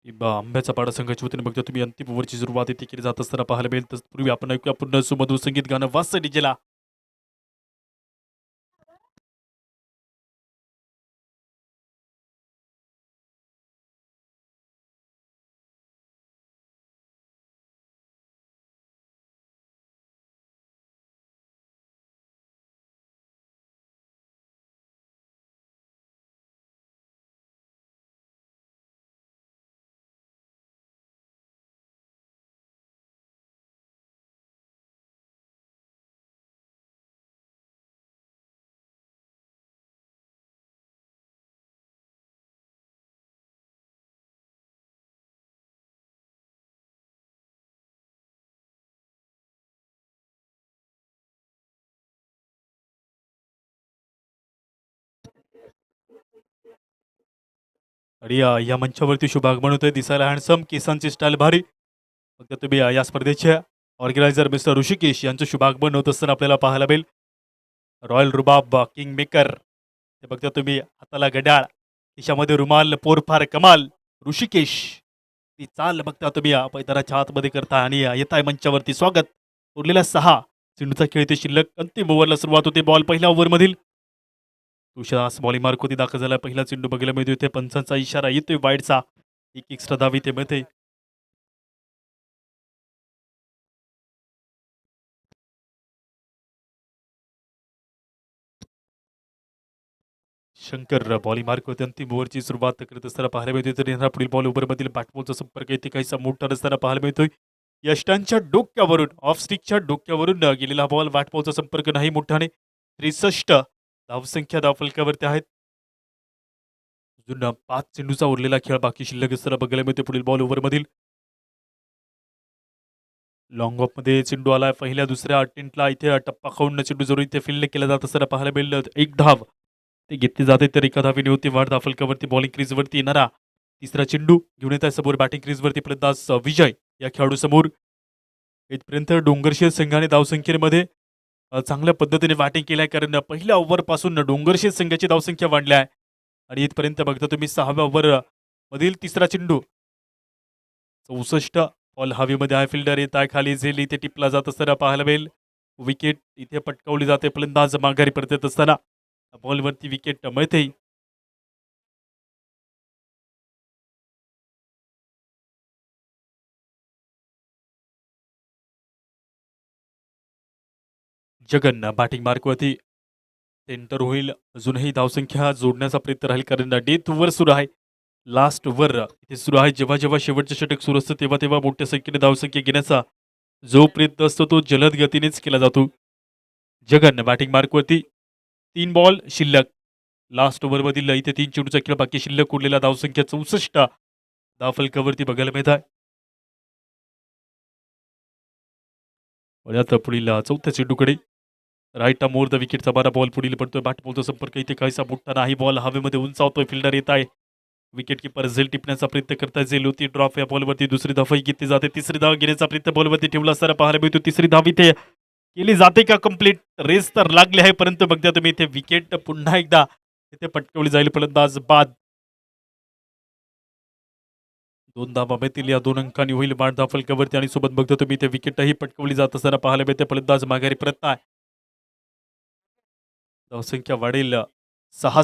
आंब्याचा पाडा संघाच्या वतीने बघता तुम्ही अंतिम ओव्हरची सुरुवात इथे केली जात असताना पाहायला मिळेल. तत्पूर्वी आपण ऐकूया पूर्ण सुमधुर संगीत गाणं वास डीजेला. आणि या मंचावरती शुभ आगमन होतंय. दिसायला हँडसम, केसांची स्टाईल भारी. फक्त तुम्ही या स्पर्धेचे ऑर्गनायझर मिस्टर ऋषिकेश यांचं शुभागमन होत असताना आपल्याला पाहायला मिळेल. रॉयल रुबाब किंग मेकर ते बघता तुम्ही, हाताला घड्याळ, खिशामध्ये रुमाल, पोरफार कमाल. ऋषिकेश ती चाल बघता तुम्ही मैदानाच्या आतमध्ये करता आणि येत आहे मंचावरती. स्वागत. उरलेल्या 6 चेंडूचा खेळ ते शिल्लक. अंतिम ओव्हरला सुरुवात होते. बॉल पहिल्या ओव्हरमधील तुषार बॉलिंग मार्क होती दाखल झाला. पहिला चेंडू बघायला मिळतो इथे. पंचांचा इशारा येतोय वाईडचा. एक एक्स्ट्रा धाव इथे मिळते. शंकर बॉलिंग मार्क होते. अंतिम ओव्हरची सुरुवात करत असताना पाहायला मिळतोय. तर येणारा पुढील बॉल ओव्हरमधील बॅटबॉलचा संपर्क इथे काहीसा मोठा असताना पाहायला मिळतोय. यष्टांच्या डोक्यावरून ऑफ स्टिकच्या डोक्यावरून गेलेला बॉल. बॅटबॉलचा संपर्क नाही मोठाने. 63 धावसंख्या धावफलकावरती आहेत. अजून 5 चेंडूचा उरलेला खेळ बाकी शिल्लक असताना बघायला मिळते. पुढील बॉल ओव्हरमधील लॉंग ऑफ मध्ये चेंडू आलाय. पहिल्या दुसऱ्या अटेम्प्टला इथे टप्पा खाऊन चेंडू जरूर इथे फील्ड केला जात असताना पाहायला मिळलं. एक धाव ते घेतली जाते. तर एका धावीने होती वाढ धावफलकावरती. बॉलिंग क्रीजवरती येणारा तिसरा चेंडू घेऊन येत आहे समोर. बॅटिंग क्रीजवरती फलंदाज विजय या खेळाडू समोर. इथपर्यंत डोंगरशेर संघाने धावसंख्येमध्ये चांगल्या पद्धतीने बॅटिंग केली आहे. कारण पहिल्या ओव्हरपासून डोंगरशेर संघाची धावसंख्या वाढली आहे. आणि इथपर्यंत बघता तुम्ही 6व्या ओव्हर मधील तिसरा चेंडू. 64 बॉल हवेमध्ये आहे. फिल्डर येत आहे खाली. झेल इथे टिपला जात असताना पाहायला मिळेल. विकेट इथे पटकावली जाते. फलंदाज माघारी परतत असताना बॉलवरती विकेट मिळते. जगन बॅटिंग मार्कवरती सेंटर होईल. अजूनही धावसंख्या जोडण्याचा प्रयत्न राहील कारण डेथ ओव्हर सुरू आहे. लास्ट ओव्हर इथे सुरू आहे. जेव्हा जेव्हा शेवटचे षटक सुरू असतं तेव्हा तेव्हा मोठ्या संख्येने धावसंख्या घेण्याचा जो प्रयत्न असतो तो जलद गतीनेच केला जातो. जगन बॅटिंग मार्कवरती 3 बॉल शिल्लक. लास्ट ओव्हरमधील इथे 3 चेंडूचा खेळ बाकी शिल्लक. उरलेला धावसंख्या 64 धावफलकावरती बघायला मिळत आहे. वळ्यात पुढील चौथ्या चेंडूकडे राईट मोर द विकेटचा बारा बॉल पुढील पडतोय. बॅट बॉलचा संपर्क इथे काहीसा मोठा नाही. बॉल हवेमध्ये उंचावतोय. फिल्डर येत आहे. विकेट किपर झेल टिपण्याचा प्रयत्न करताय. झेल होती ड्रॉप. या बॉलवरती दुसरी धावही घेतली जाते. तिसरी धाव घेण्याचा प्रयत्न बॉलवरती ठेवला असताना पाहायला मिळतो. तिसरी धाव इथे केली जाते का कंप्लीट. रेस तर लागली आहे परंतु बघता तुम्ही इथे विकेट पुन्हा एकदा इथे पटकवली जाईल. फलंदाज बाद. 2 धावा मिळतील. या 2 अंकांनी होईल वाढ धावफलकावरती आणि सोबत बघता तुम्ही इथे विकेटही पटकवली जात असताना पाहायला मिळते. फलंदाज माघारी परत आहे. धावसंख्या वाढेल 6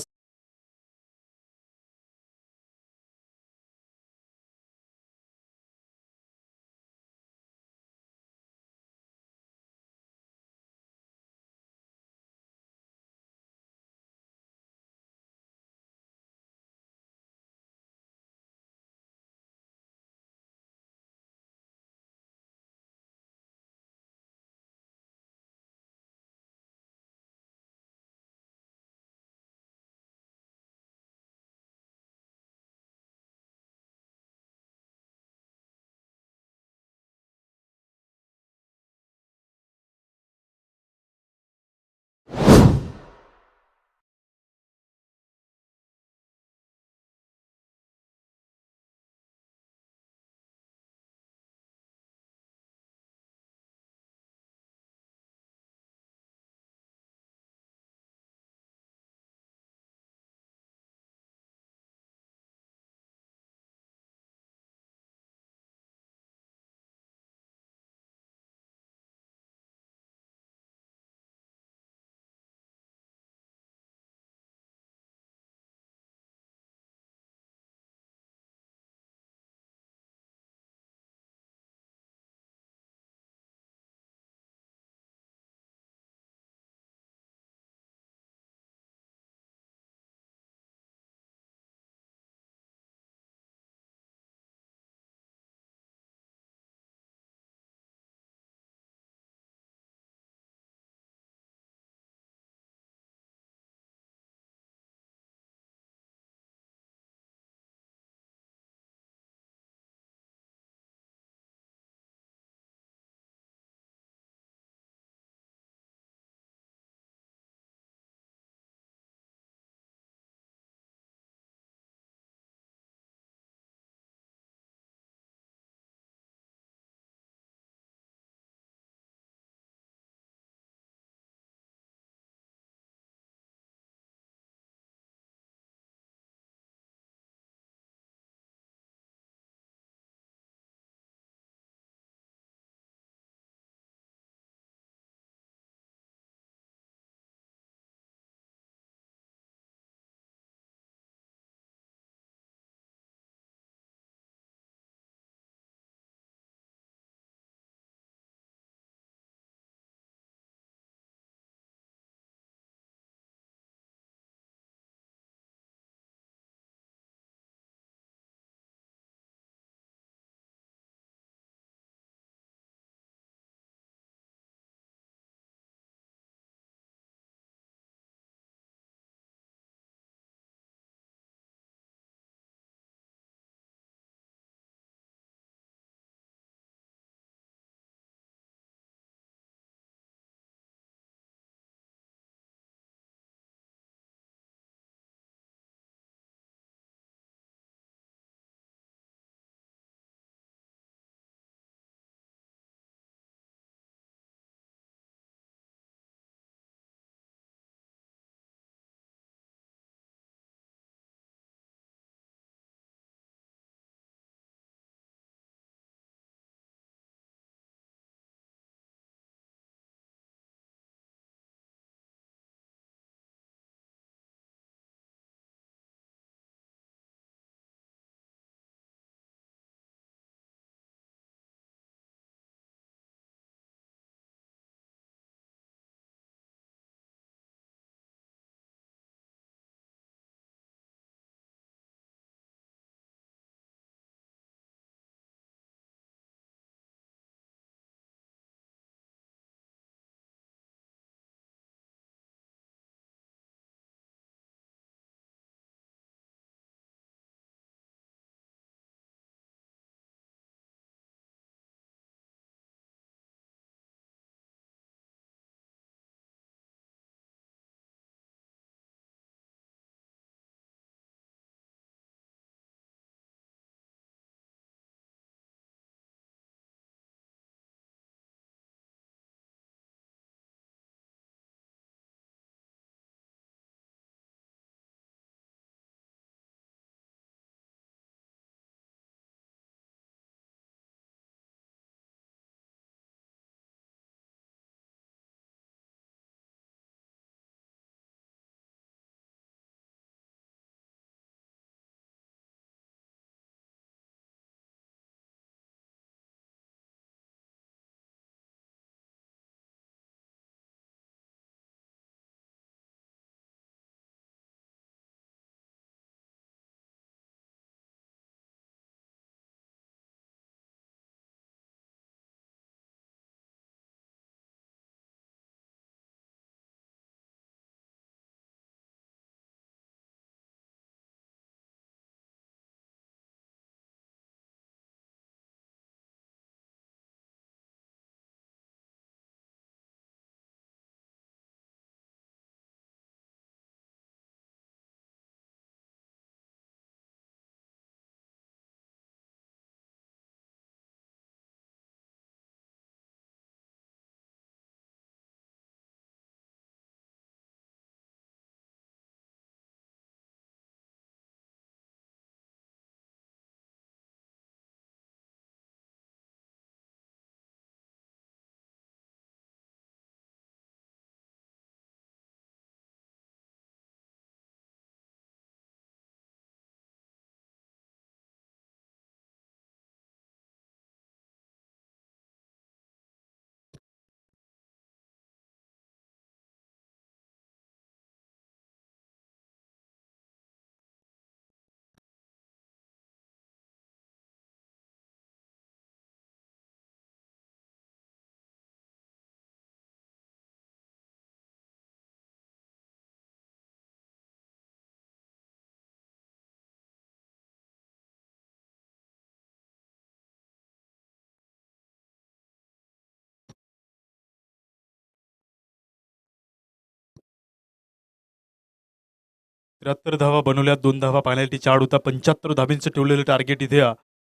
73 धावा बनवल्या, 2 धावा पेनल्टीच्या आड होता. 75 धाबींचं ठेवलेलं टार्गेट इथे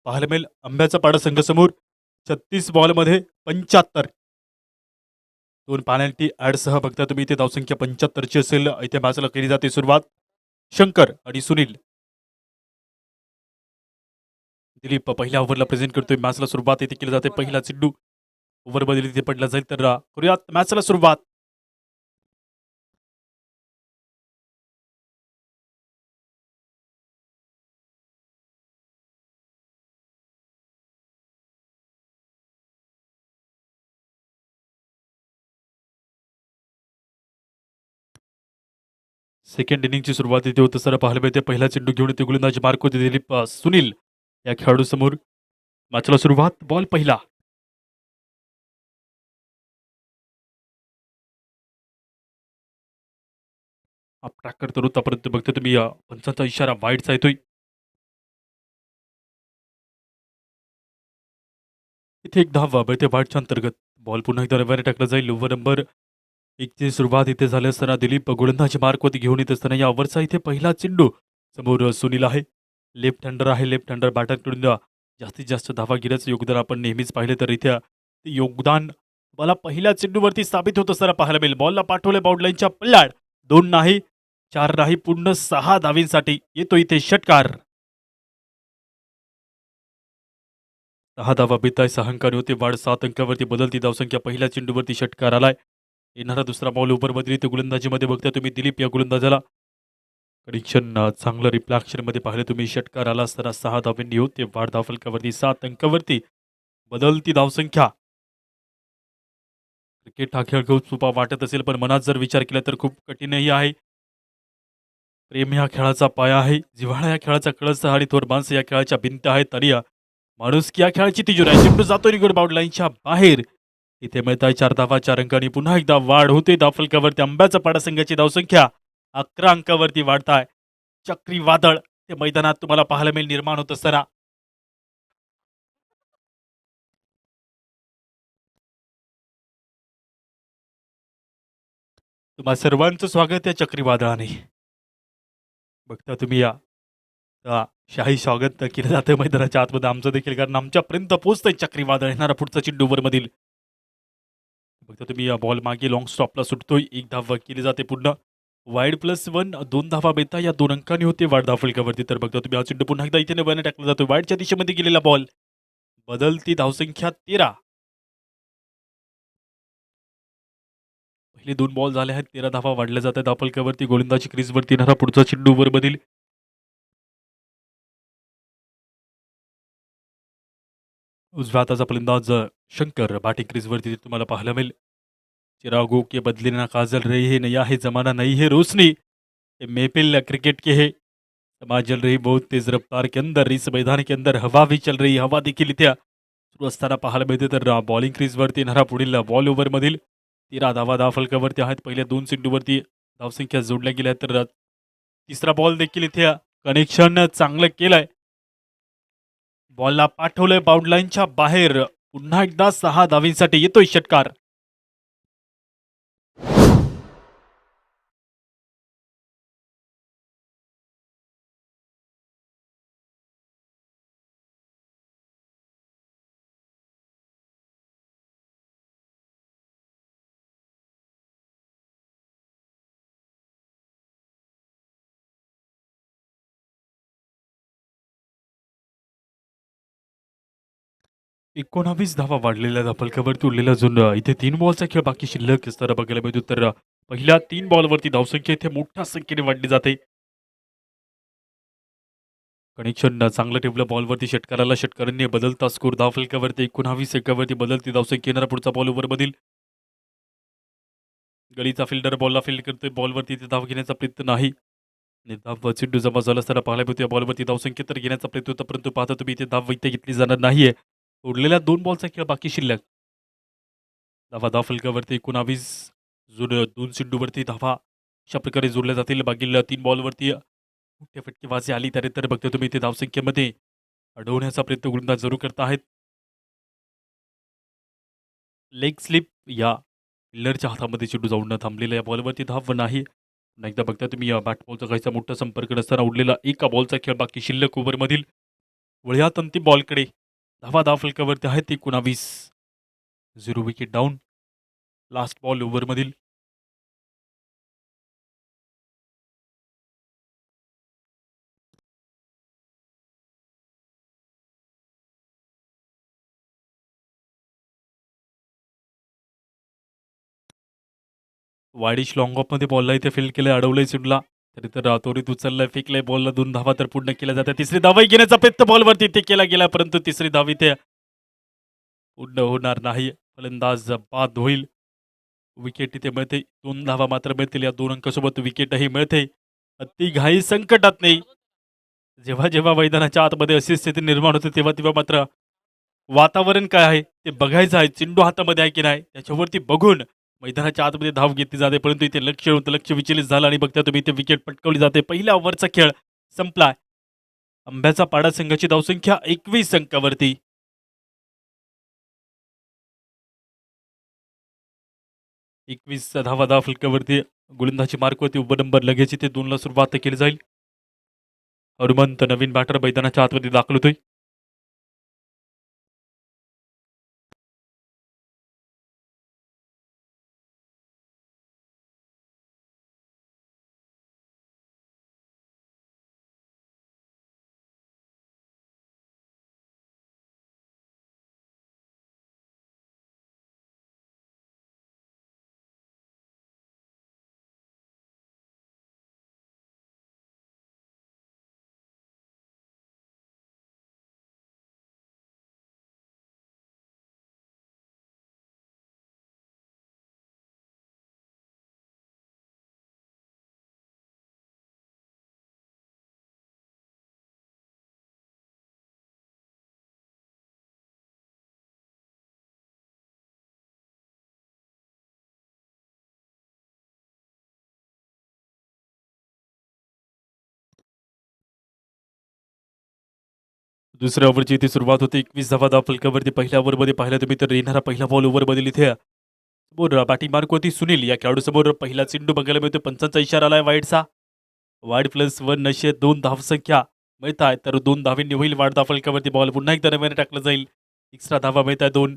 पाहायला मिळेल आंब्याचा पाडा संघासमोर. 36 बॉलमध्ये 75. 2 पेनल्टी ॲडसह बघता तुम्ही इथे धावसंख्या 75ची असेल. इथे मॅचला केली जाते सुरुवात. शंकर आणि सुनील. दिलीप पहिल्या ओव्हरला प्रेझेंट करतोय. मॅचला सुरुवात इथे केली जाते. पहिला चेंडू ओव्हर बदल इथे पडला जाईल. तर करूयात मॅचला सुरुवात. सेकंड इनिंगची सुरुवात इथे होत असताना पाहायला मिळते. पहिला चेंडू घेऊन येते गोलंदाजी मार्क होते दिलीप सुनील या खेळाडू समोर. मॅचला सुरुवात. बॉल पहिला. ट्रॅक करतो तोपर्यंत बघतो तुम्ही पंचांचा इशारा वाईडचा येतोय. इथे एक धाव मिळते वाईडच्या अंतर्गत. बॉल पुन्हा एकदा रव्याने टाकला जाईल. ओव्हर नंबर 1ची सुरुवात इथे झाली असताना दिलीप गोलंदाजी मार्कवरती घेऊन येत असताना या ओव्हरचा इथे पहिला चेंडू समोर सुनील आहे. लेफ्ट हँडर आहे. लेफ्ट हँडर बॅटरकडून जास्तीत जास्त धावा घेण्याचं योगदान आपण नेहमीच पाहिले. तर इथे ते योगदान मला पहिल्या चेंडूवरती साबित होत असताना पाहायला मिळेल. बॉलला पाठवले बाउंड्रीलाईनच्या पल्ल्याड. 2 नाही, 4 नाही, पूर्ण 6 धावींसाठी येतो इथे षटकार. 6 धावा बेताय. 6 अंकाने होते वाढ. 7 अंकावरती बदलती धावसंख्या. पहिल्या चेंडूवरती षटकार आलाय. येणारा दुसरा बॉल ओव्हर बदली ते गोलंदाजीमध्ये बघता तुम्ही दिलीप या गोलंदाजाला कनेक्शन चांगलं रिप्लॅक्शनमध्ये पाहिलं तुम्ही. षटकार आला असताना 6 धावांनी होते वाढ. धावफलकावरती 7 अंकावरती बदलती धावसंख्या. क्रिकेट हा खेळ खूप सोपा वाटत असेल पण मनात जर विचार केला तर खूप कठीणही आहे. प्रेम या खेळाचा पाया आहे. जिव्हाळा या खेळाचा कळस आणि थोर माणसं या खेळाच्या भिंत आहेत. तरी माणुसकी या खेळाची तिजोरी आहे. चेंडू जातो निगड बाउंड लाईनच्या बाहेर. इथे मिळताय 4 धावा. 4 अंकांनी पुन्हा एकदा वाढ होते धावफलकावरती. आंब्याचा पाडा संघाची धावसंख्या 11 अंकावरती वाढताय. चक्रीवादळ ते मैदानात तुम्हाला पाहायला मिळेल निर्माण होत असताना. तुम्हा सर्वांचं स्वागत या चक्रीवादळाने. बघता तुम्ही शाही स्वागत केलं जातं मैदानाच्या आतमध्ये आमचं देखील, कारण आमच्यापर्यंत पोहोचतंय चक्रीवादळ. येणारा पुढचा चेंडू ओव्हरमधील बघता तुम्ही बॉल मागे लॉंग स्टॉपला सुटतोय. 1 धाव केली जाते पूर्ण. वाईड +1 2 धावा बेता या 2 अंकांनी होते वाढ धावफलकावरती. तर बघता तुम्ही हा चेंडू पुन्हा एकदा इथे नव्याने टाकला जातो. वाईडच्या दिशेमध्ये गेलेला बॉल. बदलती धावसंख्या 13. पहिले 2 बॉल झाले आहेत. 13 धावा वाढल्या जातात धावफलकावरती. गोलंदाजी क्रीजवरती येणारा पुढचा चेंडू ओव्हरमधील उजव्या हाताचा फलंदाज शंकर बॅटिंग क्रीजवरती तुम्हाला पाहायला मिळेल. चिरागो के बदले ना काजल रही है, नया है जमाना नहीं है रोशनी, ये महफिल क्रिकेट के है. समाज चल रही बहुत तेज रफ्तार के अंदर. इस मैदान के अंदर हवा भी चल रही. हवा देखील इथे सुरू असताना पाहायला मिळते. तर बॉलिंग क्रीजवरती येणारा पुढील बॉल ओव्हरमधील 13 धावा धावफलकावरती आहेत. पहिल्या 2 चेंडूवरती धावसंख्या जोडल्या गेल्या. तर तिसरा बॉल देखील इथे कनेक्शन चांगलं केलंय. बॉलला पाठवलंय बाउंड लाईनच्या बाहेर. पुन्हा एकदा 6 धावींसाठी येतोय षटकार. एकोणावीस धावा वाढलेल्या धावफलकावरती उरलेला जो इथे 3 बॉलचा खेळ बाकी शिल्लक असताना बघायला मिळतो. तर पहिल्या 3 बॉलवरती धावसंख्या इथे मोठ्या संख्येने वाढली जाते. कनेक्शन चांगलं ठेवलं बॉलवरती. षटकाराला षटकारांनी बदलता स्कोर धावफलकावरती 19 एकावरती बदलती धावसंख्या. येणारा पुढचा बॉल ओव्हरमधील गलीचा फिल्डर बॉलला फील्ड करतोय. बॉलवरती इथे धाव घेण्याचा प्रयत्न नाही. धाव चेंडू जमा झाला असताना पाहायला मिळतो. बॉलवरती धावसंख्या तर घेण्याचा प्रयत्न होता परंतु पाहता तुम्ही इथे धाव इथे घेतली जाणार नाहीये. उरलेल्या 2 बॉलचा खेळ बाकी शिल्लक. धावा धावफलकावरती 19 जुन 2 चेंडूवरती धावा अशा प्रकारे जोडल्या जातील. मागील 3 बॉलवरती मोठ्या फटकेबाजी आली तरी तर बघतो तुम्ही इथे धावसंख्येमध्ये अडवण्याचा प्रयत्न गोलंदाज जरूर करत आहेत. लेग स्लिप या फिल्डरच्या हातामध्ये चेंडू जाऊन थांबलेला. या बॉलवरती धाव नाही. एकदा बघता तुम्ही बॅट बॉलचा काहीसा मोठा संपर्क नसताना उडलेला एका बॉलचा खेळ बाकी शिल्लक ओव्हरमधील वळ्यात अंतिम बॉलकडे धावा फलकावरती आहेत 19. 0 विकेट डाऊन. लास्ट बॉल ओव्हरमधील वाईडिश लॉंग ऑफमध्ये बॉलला इथे फील्ड केलं, अडवलंय चेंडूला. तरी तर त्वरित उचललाय, फेकलाय बॉलला 2 धावा तर पूर्ण केल्या जातात. तिसरी धावाही घेण्याचा प्रयत्न बॉलवरती इथे केला गेला, परंतु तिसरी धाव इथे पूर्ण होणार नाही. फलंदाज बाद होईल. विकेट इथे मिळते. 2 धावा मात्र मिळतील. या 2 अंकासोबत विकेटही मिळते. अति घाई संकटात नाही. जेव्हा जेव्हा मैदानाच्या आतमध्ये अशी स्थिती निर्माण होते तेव्हा तेव्हा मात्र वातावरण काय आहे ते बघायचं आहे. चेंडू हातामध्ये आहे की नाही त्याच्यावरती बघून मैदानाच्या आतमध्ये धाव घेतली जाते. परंतु इथे लक्ष विचलित झालं आणि बघता तुम्ही इथे विकेट पटकावली जाते. पहिल्या ओव्हरचा खेळ संपलाय. आंब्याचा पाडा संघाची धावसंख्या 21 अंकावरती. 21 धावा फलकावरती गोलंदाजी मार्कवरती उभं नंबर लगेच इथे 2 ला सुरुवात केली जाईल. हनुमंत नवीन बॅटर मैदानाच्या आतमध्ये दाखल होतोय. दुसऱ्या ओव्हरची इथे सुरुवात होते. 21 धावा फलकावरती. पहिल्या ओव्हरमध्ये पाहिलं तुम्ही तर येणारा पहिला बॉल ओव्हरमधील इथे समोर बॅटिंग मार्कवरती सुनील या खेळाडू समोर पहिला चेंडू बघायला मिळतो. पंचांचा इशारा आलाय वाईडचा. वाईड +1 नशे 2 धावसंख्या मिळत आहे. तर 2 धावींनी होईल वाढ फलकावरती. बॉल पुन्हा एकदा नव्याने टाकलं जाईल. एक्स्ट्रा धावा मिळत आहे 2.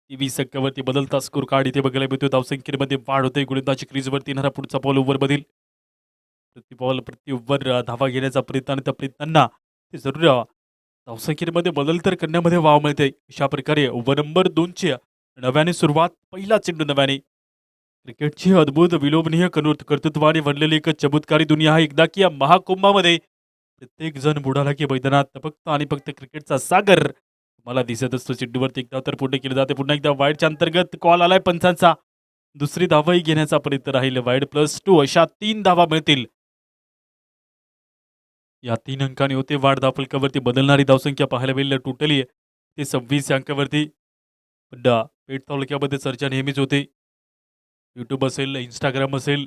23 अंकावरती बदलता स्कोर कार्ड इथे बघायला मिळतो. धावसंख्येमध्ये वाढ होते. गोलंदाजी क्रीजवरती येणारा पुढचा बॉल ओव्हरमधील प्रति ओव्हर धावा घेण्याचा प्रयत्न आणि त्या प्रयत्नांना ते जरूर धावसंख्येमध्ये बदल तर करण्यामध्ये वाव मिळते. अशा प्रकारे ओव्हर नंबर 2ची नव्याने सुरुवात. पहिला चेंडू नव्याने. क्रिकेटची अद्भुत विलोभनीय कर्तृत्वाने भरलेली एक चमत्कारी दुनिया आहे. एकदा की या महाकुंभामध्ये प्रत्येक जण बुडाला की मैदानात फक्त आणि फक्त क्रिकेटचा सागर मला दिसत असतो. चेंडूवरती एकदा तर पूर्ण केले जाते. पुन्हा एकदा वाईडच्या अंतर्गत कॉल आलाय पंचांचा. दुसरी धावाही घेण्याचा प्रयत्न राहील. वाईड +2 अशा 3 धावा मिळतील. या 3 अंकांनी होते वाढ. फलकावरती बदलणारी धावसंख्या पाहायला मिळेल. टोटली ते 26 अंकावरती. पण पेठ तालुक्यामध्ये चर्चा नेहमीच होते. यूट्यूब असेल, इंस्टाग्राम असेल,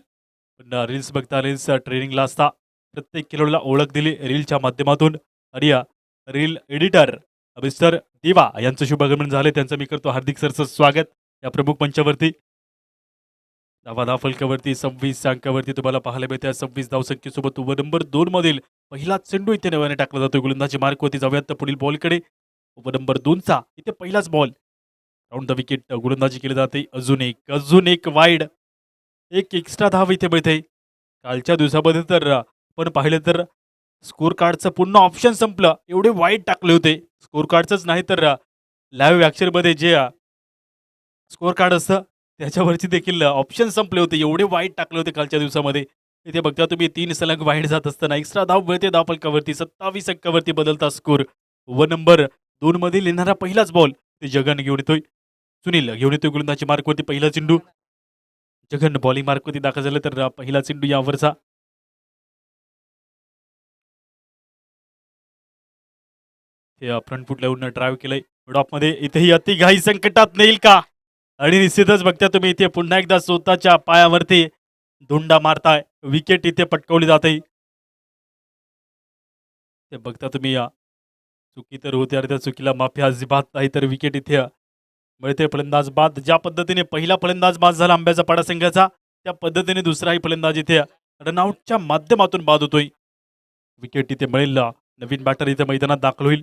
पण रील्स बघता रील्स ट्रेनिंगला असता प्रत्येक खेळाडूला ओळख दिली रीलच्या माध्यमातून. आणि रील एडिटर मिस्टर देवा यांचं शुभागमन झाले. त्यांचं मी करतो हार्दिक सरचं स्वागत या प्रमुख मंचावरती. धावा फलकावरती 26 अंकावरती तुम्हाला पाहायला मिळते. 26 धावसंख्येसोबत ओव्हर नंबर 2 मधील पहिला चेंडू इथे नव्याने टाकला जातो. गोलंदाजी मार्कवरती जाऊयात तर पुढील बॉलकडे. ओव्हर नंबर 2चा इथे पहिलाच बॉल. राऊंड द विकेट गोलंदाजी केली जाते. अजून एक वाईड. एक एक्स्ट्रा धाव इथे मिळते. कालच्या दिवसामध्ये तर आपण पाहिलं तर स्कोर कार्डचं पूर्ण ऑप्शन संपलं. एवढे वाईड टाकले होते. स्कोर कार्डचंच नाही तर लाईव्ह ॲक्शनमध्ये जे स्कोर कार्ड असतं त्याच्यावरची देखील ऑप्शन संपले होते. एवढे वाईड टाकले होते कालच्या दिवसामध्ये. इथे बघता तुम्ही 3 सलग वाईड जात असताना एक्स्ट्रा धाव मिळते फलकावरती. 27 अंकावरती बदलता स्कोर. ओव्हर नंबर 2 मधील येणारा पहिलाच बॉल ते जगन घेऊन येतोय. सुनील घेऊन येतोय गोलंदाजी मार्कवरती. पहिला चेंडू जगन बॉलिंग मार्कवरती दाखल झाले तर पहिला चेंडू या ओव्हरचा. ते फ्रंट फूट लावून ड्राईव्ह केलंय मध्ये. इथेही अतिघाई संकटात नेईल का? आणि निश्चितच बघता तुम्ही इथे पुन्हा एकदा स्वतःच्या पायावरती धुंडा मारताय. विकेट इथे पटकावली जाते. ते बघता तुम्ही चुकी तर होते आणि त्या चुकीला माफी अजिबात नाही. तर विकेट इथे मिळते. फलंदाज बाद. ज्या पद्धतीने पहिला फलंदाज बाद झाला आंब्याचा पाडा संघाचा त्या पद्धतीने दुसराही फलंदाज इथे रनआउटच्या माध्यमातून बाद होतोय. विकेट इथे मिळेल. नवीन बॅटर इथे मैदानात दाखल होईल.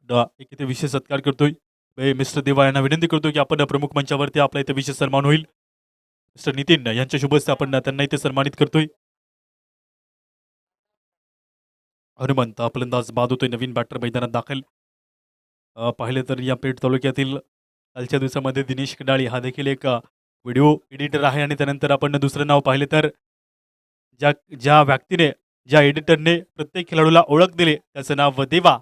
एक इथे विशेष सत्कार करतोय. मिस्टर देवा यांना विनंती करतो की आपण प्रमुख मंचावरती आपला इथे विशेष सन्मान होईल. मिस्टर नितीन यांच्या शुभ हस्ते आपण त्यांना इथे सन्मानित करतोय. हनुमंत फलंदाज बाद होतोय. नवीन बॅटर मैदानात दाखल. पाहिले तर या पेठ तालुक्यातील कालच्या दिवसामध्ये दिनेश कडाळी हा देखील एक व्हिडिओ एडिटर आहे आणि त्यानंतर आपण दुसरं नाव पाहिले तर ज्या ज्या व्यक्तीने ज्या एडिटरने प्रत्येक खेळाडूला ओळख दिली त्याचं नाव देवा.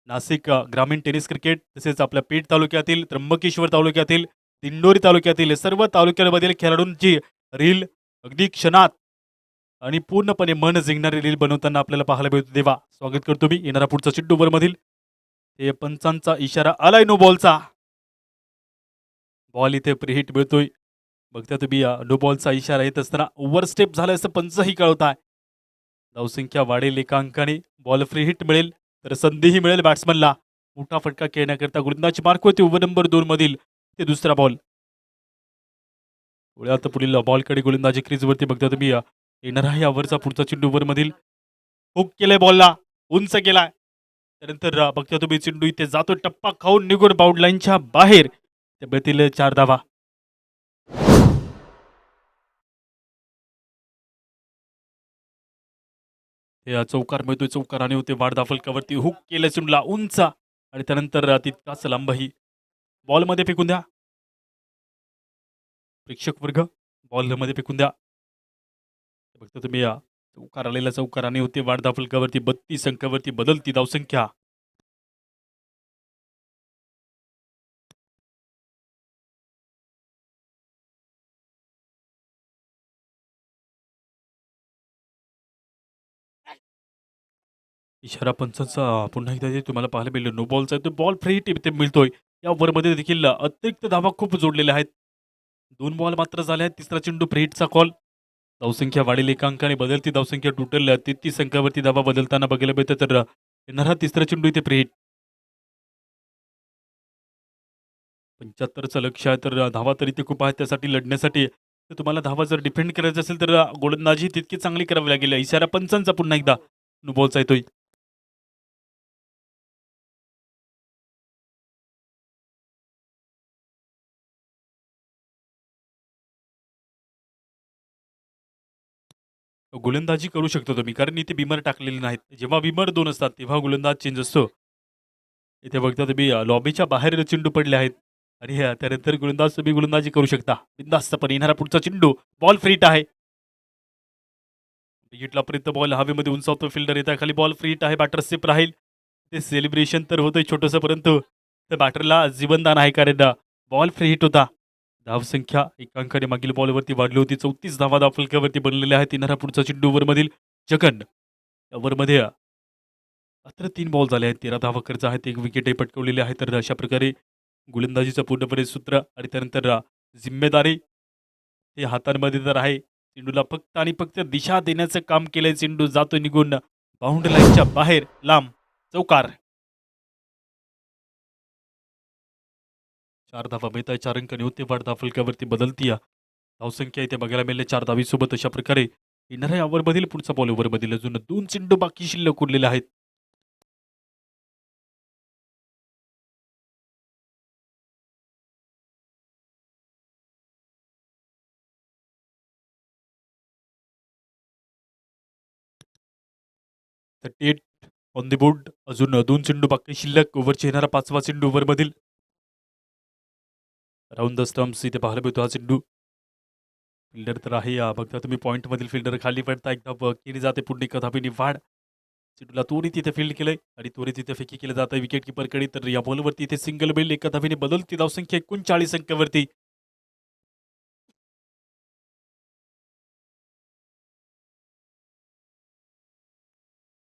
नाशिक ग्रामीण टेनिस क्रिकेट तसेच आपल्या पेठ तालुक्यातील त्र्यंबकेश्वर तालुक्यातील दिंडोरी तालुक्यातील सर्व तालुक्यांमधील खेळाडूंची रील अगदी क्षणात आणि पूर्णपणे मन जिंकणारी रील बनवताना आपल्याला पाहायला मिळतो. देवा स्वागत करतो मी. येणारा पुढचा चिड्डू ओव्हरमधील हे पंचांचा इशारा आलाय नो बॉलचा. बॉल इथे प्रीहिट मिळतोय. बघता तुम्ही नो बॉलचा इशारा येत असताना ओव्हर स्टेप झालाय असं पंचही कळवत आहे. धावसंख्या वाढेल एका अंकाने. बॉल फ्री हिट मिळेल तर संधीही मिळेल बॅट्समनला. मोठा फटका खेळण्याकरता गोलंदाजी मार्क होती ओव्हर नंबर 2 मधील ते दुसरा बॉल. आता पुढील बॉलकडे गोलंदाजी क्रीजवरती बघता तुम्ही येणारा या ओव्हरचा पुढचा चेंडू ओव्हर मधील हुक केलाय बॉलला. उंच केलाय. त्यानंतर बघता तुम्ही चेंडू इथे जातो टप्पा खाऊन निघून बाउंड लाईनच्या बाहेर. तब्येतील 4 धावा. हे चौकार मिळतोय. चौकार आणि होते वाढ फलकावरती हुक केलं चेंडूला उंच आणि त्यानंतर तितकाच लांबही. बॉलमध्ये फेकून द्या. प्रेक्षक वर्ग बॉलमध्ये फेकून द्या. बघता तुम्ही चौकार आलेला चौकार आणि होते वाढ फलकावरती 32 अंकावरती बदलती धावसंख्या. इशारा पंचांचा पुन्हा एकदा जे तुम्हाला पाहायला मिळेल नो बॉलचा तो बॉल फ्री हिट इथे मिळतोय. या ओव्हरमध्ये देखील अतिरिक्त धावा खूप जोडलेल्या आहेत. 2 बॉल मात्र झाले आहेत. तिसरा चेंडू फ्री हिटचा कॉल. धावसंख्या वाढेल एका अंकाने. बदलती धावसंख्या टोटल 33 अंकावरती धावा बदलताना बघायला मिळतं. तर येणारा तिसरा चेंडू इथे फ्री हिट. 75चं लक्ष आहे तर धावा तर इथे खूप आहेत त्यासाठी लढण्यासाठी. तर तुम्हाला धावा जर डिफेंड करायचं असेल तर गोलंदाजी तितकी चांगली करावी लागेल. इशारा पंचांचा पुन्हा एकदा नो बॉलचा येतोय. गोलंदाजी करू शकतो तुम्ही कारण इथे बिमर टाकलेले नाहीत. जेव्हा बिमर 2 असतात तेव्हा गोलंदाज चेंज असतो. इथे बघता तुम्ही लॉबीच्या बाहेर चेंडू पडले आहेत आणि त्यानंतर गोलंदाज तुम्ही गोलंदाजी करू शकता बिंदास्तपणे. येणारा पुढचा चेंडू बॉल फ्रीट आहे. विकेटला बॉल हवेमध्ये उंचावतो. फिल्डर येत खाली. बॉल फ्रीट आहे. बॅटर सेफ राहील. ते सेलिब्रेशन तर होतंय छोटंसं परंतु त्या बॅटरला जीवनदान आहे कारण बॉल फ्री हिट होता. धावसंख्या एका अंकाने मागील बॉलवरती वाढली होती. 34 धावा धावफलकावरती बनलेल्या आहेत. येणारा पुढचा चेंडू ओव्हरमधील जगन. ओव्हरमध्ये मात्र 3 बॉल झाले आहेत. 13 धावा खर्च आहेत. 1 विकेटही पटकवलेली आहे. तर अशा प्रकारे गोलंदाजीचं पूर्णपणे सूत्र आणि त्यानंतर जिम्मेदारी हे हातांमध्ये तर आहे. चेंडूला फक्त आणि फक्त दिशा देण्याचं काम केलंय. चेंडू जातो निघून बाउंड्री लाईनच्या बाहेर लांब. चौकार. 4 धावा मिळत आहे. 4 अंकाने होते वाढ धावफलकावरती बदलती धावसंख्या इथे बघायला मिळेल 4 धावीसोबत. अशा प्रकारे येणाऱ्या ओव्हरमधील पुढचा बॉल ओव्हरमधील अजून 2 चेंडू बाकी शिल्लक उरलेले आहेत. तर 8 ऑन द बोर्ड. अजून 2 चेंडू बाकी शिल्लक. ओव्हरचे येणारा 5वा चेंडू ओव्हरमधील राऊंड द स्टम्प्स इथे पाहायला मिळतो हा चेंडू. फिल्डर तर आहे बघता तुम्ही पॉईंटमधील फिल्डर खाली पडता एकदा केली जाते पुढे एका धाबीने वाढ. चेंडूला त्वरित तिथे फील्ड केलंय आणि त्वरित तिथे फेकी केलं जात आहे विकेट कीपरकडे. तर या बॉलवरती इथे सिंगल बेल एका धाबीने बदलती धावसंख्या 39 अंकावरती.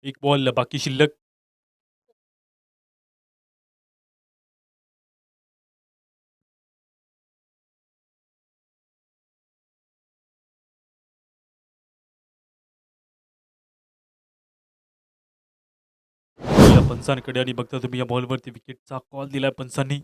एक बॉल बाकी शिल्लक. या पंचांकडे आणि बघता तुम्ही या बॉलवरती विकेटचा कॉल दिलाय पंचांनी.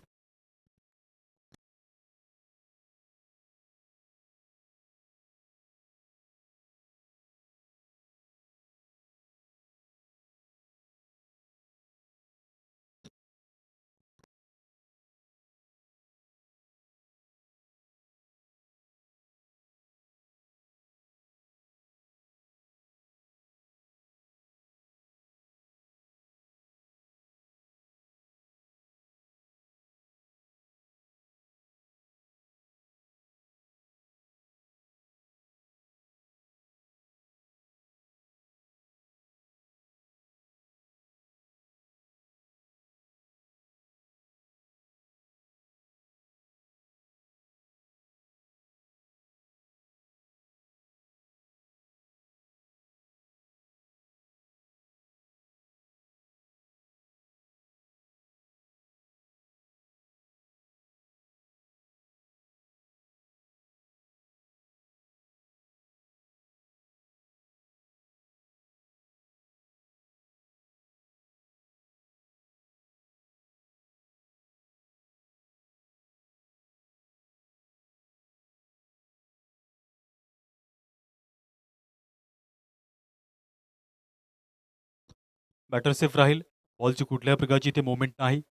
बॅटर सेफ राहील. बॉलची कुठल्याही प्रकारची इथे मोमेंट नाही.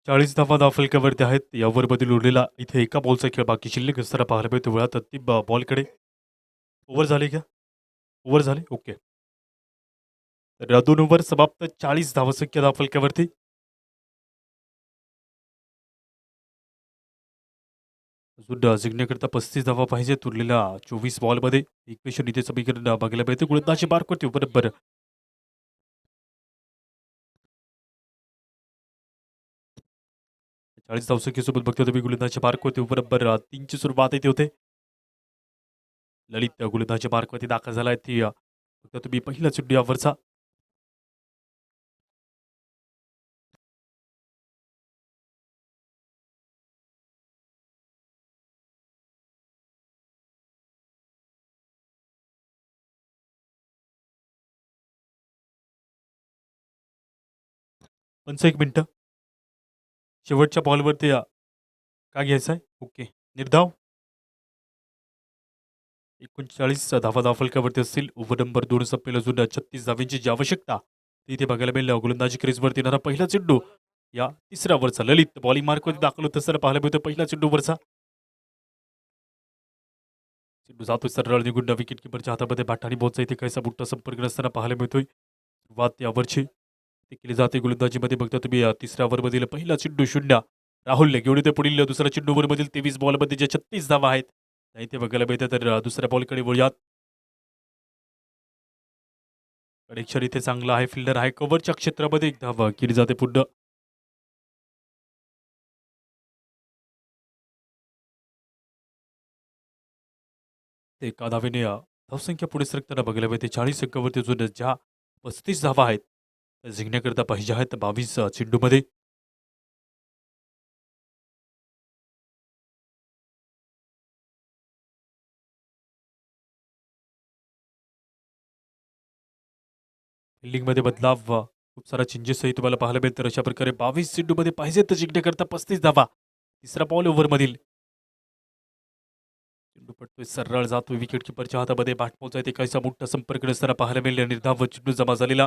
40 धावा धावफलकावरती आहेत. या ओव्हरमधील उरलेला इथे एका बॉलचा खेळ बाकी शिल्लक असताना पाहायला मिळतो. वेळात ती बॉलकडे ओव्हर झाली का? ओव्हर झाली? ओके. तर 2 ओव्हर समाप्त. 40 धावसंख्या धावफलकावरती. अजून जिंकण्याकरता 35 धावा पाहिजेत उरलेल्या 24 बॉलमध्ये. इक्वेशन इथे समीकरण बघायला मिळते. गोलंदाजी मार्कवरती बरोबर 40 धावसंख्येसोबत बघता तुम्ही गोलंदाजी मार्कवरती बरोबर 3ची सुरुवात इथे होते. ललित गोलंदाजी मार्कवरती दाखल झालाय. ती बघता तुम्ही पहिला चेंडू यावरचा. पंच 1 मिनिटं. शेवटच्या बॉलवरती काय घ्यायचं आहे? ओके. निर्धाव 39 धावा धावफलकावरती असतील. ओव्हर नंबर 2 संपेल. अजून 36 धावांची जी आवश्यकता ती इथे बघायला मिळेल. गोलंदाजी क्रीजवरती येणारा पहिला चेंडू या तिसऱ्या ओव्हरचा. ललित बॉलिंग मार्कवरती दाखल होत असताना पाहायला मिळतो. पहिला चेंडूवरचा चेंडू जातोय सरळ निघून विकेट किपरच्या हातामध्ये बॅट आणि बॉलचा इथे काहीसा मोठा संपर्क नसताना पाहायला मिळतोय. सुरुवात या ओव्हरची ती केली जाते गोलंदाजीमध्ये. बघता तुम्ही तिसऱ्या ओव्हरमधील पहिला चेंडू 0. राहुल घेऊन येते पुढील दुसरा चेंडू. ओव्हरमधील 23 बॉलमध्ये जे 36 धावा आहेत नाही ते बघायला मिळते. तर दुसऱ्या बॉलकडे वळूयात. कनेक्शन इथे चांगला आहे. फिल्डर आहे. कव्हरच्या क्षेत्रामध्ये एक धावा केली जाते पुढं. ते एका धावेने धावसंख्या पुढे सरकताना बघायला मिळते. 40 अंकावरती अजून ज्या 35 धावा आहेत त्या जिंकण्याकरता पाहिजे आहेत 22 चेंडूमध्ये. फिल्डिंगमध्ये बदलाव खूप सारा चेंजेसही तुम्हाला पाहायला मिळतात. अशा प्रकारे 22 चेंडूमध्ये पाहिजे तर जिंकण्याकरता 35 धावा. तिसरा बॉल ओव्हरमधील चेंडू पडतोय सरळ जातोय विकेट किपरच्या हातामध्ये. बॅट पोहोचाय ते काहीसा मोठा संपर्क नसताना पाहायला मिळेल. निर्धाव चेंडू जमा झालेला.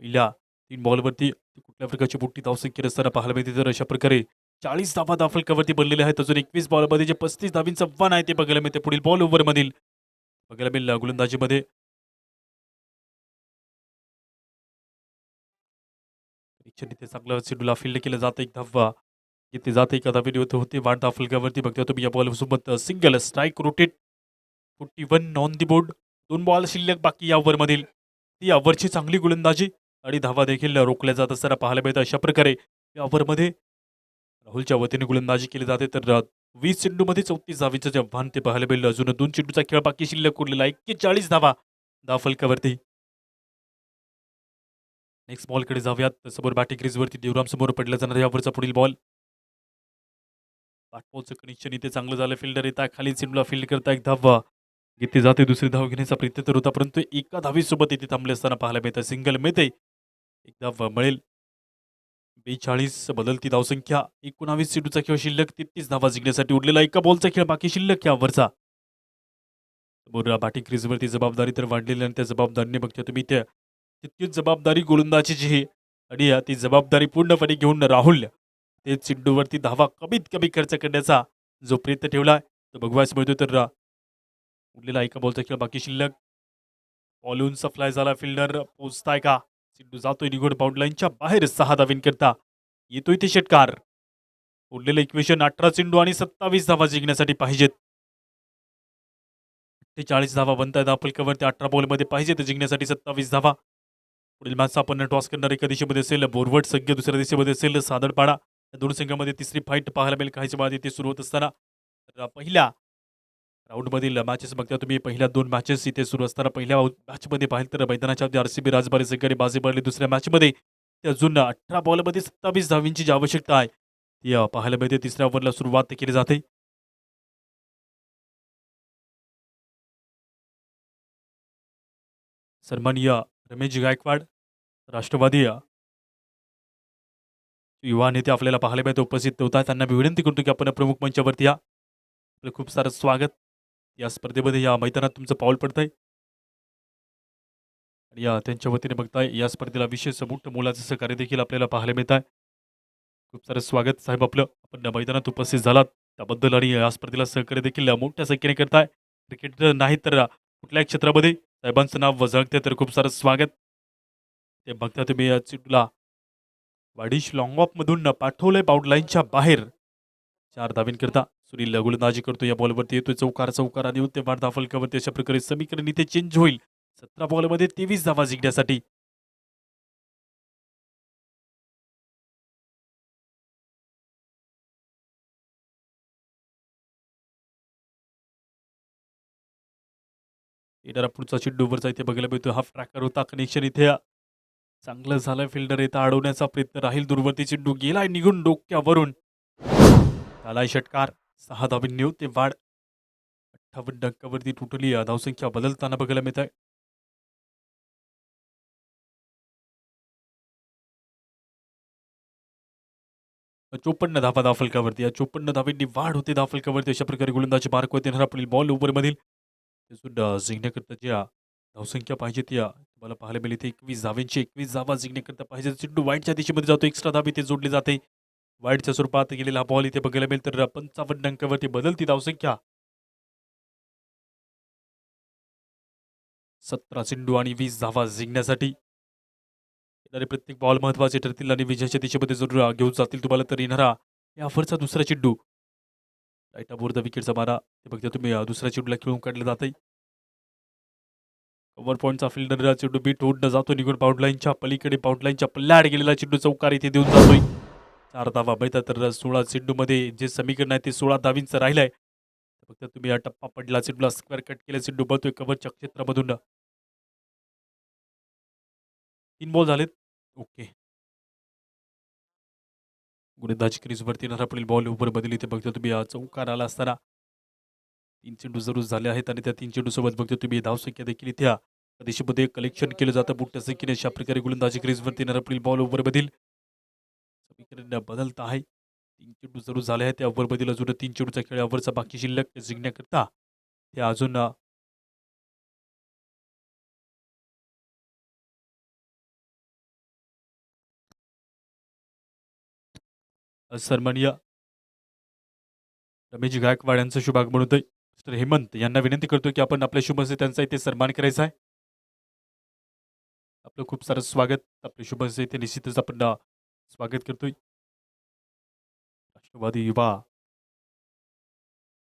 पहिल्या 3 बॉलवरती कुठल्या प्रकारची मोठी धावसंख्या नसताना पाहायला मिळते. तर अशा प्रकारे 40 धावा धावफलकावरती बनलेले आहेत. अजून 21 बॉलमध्ये जे 35 धावींचं आव्हान आहे ते बघायला मिळते. पुढील बॉल ओव्हरमधील बघायला मिळेल गोलंदाजीमध्ये. परीक्षण इथे चांगलं चेंडूला फील्ड केलं जातं. एक धावा घेतली जाते. एका धावेने होते वाट धावफलकावरती. बघता तुम्ही या बॉलसोबत single strike rotate 41 on the board. 2 ball शिल्लक बाकी या ओव्हरमधील. ती ओव्हरची चांगली गोलंदाजी आणि धावा देखील रोखल्या जात असताना पाहायला मिळतं. अशा प्रकारे या ओव्हरमध्ये राहुलच्या वतीने गोलंदाजी केली जाते. तर 20 चेंडूमध्ये 34 धावेचं जे आव्हान ते पाहायला मिळेल. अजून 2 चेंडूचा खेळ बाकी शिल्लक उरलेला. 41 धावा धावफलकावरती. नेक्स्ट बॉलकडे जाऊयात. समोर बॅटिंग क्रीजवरती देवराम समोर पडला जाणार यावरचा पुढील बॉल. बॅटबॉलचं कनेक्शन इथे चांगलं झालं. फिल्डर येत आहे खाली चेंडूला फील्ड करता. एक धाव घेतली जाते. दुसरी धाव घेण्याचा प्रयत्न तर होता परंतु एका धावीसोबत इथे थांबले असताना पाहायला मिळतं. सिंगल मिळते. एक धाव मिळेल. 42 बदलती धावसंख्या. 19 चेंडूचा खेळ शिल्लक. 33 धावा जिंकण्यासाठी उरलेला एका बॉलचा खेळ बाकी शिल्लक यावरचा. समोर बॅटिंग क्रीजवरती जबाबदारी तर वाढलेली आणि त्या जबाबदारीने बघता तुम्ही त्या तितकीच जबाबदारी गोलंदाजीची आहे आणि ती जबाबदारी पूर्णपणे घेऊन राहुल ते चेंडूवरती धावा कमीत कमी खर्च करण्याचा जो प्रयत्न ठेवला तो बघवायला मिळतो. तर उरलेला एका बॉलचा खेळ बाकी शिल्लक. बॉलूनचा फ्लाय झाला. फिल्डर पोचताय का? चेंडू जातोय निघून बाउंड लाईनच्या बाहेर. 6 धावींकरता येतोय ते षटकार. उरलेलं इक्वेशन 18 चेंडू आणि 27 धावा जिंकण्यासाठी पाहिजेत. 40 धावा बनतायत धावफलकावरती. 18 बॉलमध्ये पाहिजे तर जिंकण्यासाठी 27 धावा. पुढील मॅचचा आपण टॉस करणार एका दिशेमध्ये असेल बोरवट संघ, दुसऱ्या दिशेमध्ये असेल सादडपाडा. या दोन संघामध्ये तिसरी फाईट पाहायला मिळेल काहीच बाद इथे सुरू होत असताना. तर पहिल्या राऊंडमधील मॅचेस बघता तुम्ही. पहिल्या 2 मॅचेस इथे सुरू असताना पहिल्या मॅचमध्ये पाहिलं तर मैदानाच्या RCB राजबारी संघाने बाजी मारली. दुसऱ्या मॅचमध्ये ते अजून 18 बॉलमध्ये 27 धावींची जी आवश्यकता आहे ती पाहायला मिळते. तिसऱ्या ओव्हरला सुरुवात केली जाते. सन्माननीय रमेश गायकवाड राष्ट्रवादी युवा नेते आपल्याला पाहायला मिळते उपस्थित होतात. त्यांना मी विनंती करतो की आपण प्रमुख मंचावरती या. आपलं खूप सारं स्वागत या स्पर्धेमध्ये या मैदानात तुमचं पाऊल पडतंय आणि या त्यांच्या वतीने बघताय या स्पर्धेला विशेष मोठं मोलाचं सहकार्य देखील आपल्याला पाहायला मिळत आहे. खूप सारं स्वागत साहेब आपलं. आपण मैदानात उपस्थित झालात त्याबद्दल आणि या स्पर्धेला सहकार्य देखील मोठ्या संख्येने करताय. क्रिकेट नाही तर कुठल्याही क्षेत्रामध्ये साहेबांचं नाव वझळते तर खूप सारं स्वागत. ते बघता तुम्ही चेंडूला वाडिश लॉंग ऑफमधून पाठवलंय बाउंडलाईनच्या बाहेर. 4 धावींकरता सुनील गोलंदाजी करतो. या बॉलवरती येतोय चौकार आणि ते वाढता फलकावरती अशा प्रकारे समीकरण इथे चेंज होईल. 17 बॉलमध्ये 23 धावा जिंकण्यासाठी. येणारा पुढचा चेंडू वरचा इथे बघायला मिळतोय. हाफ ट्रॅकर होता. कनेक्शन इथे चांगलं झालं. फिल्डर इथं अडवण्याचा प्रयत्न राहील. दूरवरती चेंडू गेलाय निघून डोक्यावरून. झालाय षटकार. 6 धावांनी होते वाढ. 58 अंकावरती टोटली धावसंख्या बदलताना बघायला मिळत आहे. 54 धावा धावफलकावरती. या 54 धावांनी वाढ होते धावफलकावरती. अशा प्रकारे गोलंदाजी मार्क होते. येणारा पुढील बॉल ओव्हरमधील जिंकण्याकरता जी धावसंख्या पाहिजे ती तुम्हाला पाहायला मिळते. 21 धावांची 21 धावा जिंकण्याकरता पाहिजे. चेंडू वाईटच्या दिशेमध्ये जातो. एक्स्ट्रा धाव इथे जोडली जाते. वाईटच्या स्वरूपात गेलेला बॉल इथे बघायला मिळेल तर 55 अंकावरती बदलती धावसंख्या. 17 चेंडू आणि 20 धावा जिंकण्यासाठी. येणारे प्रत्येक बॉल महत्वाचे ठरतील आणि विजयाच्या दिशेमध्ये जरूर घेऊन जातील तुम्हाला. तर येणारा या ऑफरचा दुसरा चेंडू राईट अबोर द विकेटचा मारा. ते बघता तुम्ही दुसऱ्या चेंडूला खेळून काढलं जाते. कव्हर पॉईंटचा फिल्डर चेंडू बीट ओढणं जातो निघून बाउंडलाईनच्या पलीकडे. बाउंडलाईनच्या पल्ल्याआड गेलेला चेंडू चौकार इथे देऊन जातोय. 4 धावा मिळतात. तर 16 चेंडूमध्ये जे समीकरण आहे ते 16 धावींचं राहिलंय. फक्त तुम्ही टप्पा पडला. चेंडूला स्क्वेअर कट केला. चेंडू बळतोय कव्हरच्या क्षेत्रामधून. 3 बॉल झालेत. ओके. गोलंदाजी क्रीजवरती येणारा पुढील बॉल ओव्हर बदली ते बघतो तुम्ही चौकार आला असताना 3 चेंडू जरूर झाले आहेत आणि त्या 3 चेंडू सोबत बघतो तुम्ही धावसंख्या देखील इथे दिशेमध्ये कलेक्शन केलं जातं मोठ्या संख्येने. अशा प्रकारे गोलंदाजी क्रीजवरती येणारा पुढील बॉल ओव्हर बदल समीकरण बदलत आहे. 3 चेंडू जरूर झाले आहेत. त्या ओव्हर बदल अजून 3 चेंडूचा खेळ ओव्हरचा बाकी शिल्लक जिंकण्याकरता ते अजून सन्माननीय रमेश गायकवाड यांचं शुभागमन होतंय. मिस्टर हेमंत यांना विनंती करतो की आपण आपल्या शुभ हस्ते त्यांचा इथे सन्मान करायचा आहे. आपलं खूप सारं स्वागत. आपले शुभ हस्ते इथे निश्चितच आपण स्वागत करतोय. राष्ट्रवादी युवा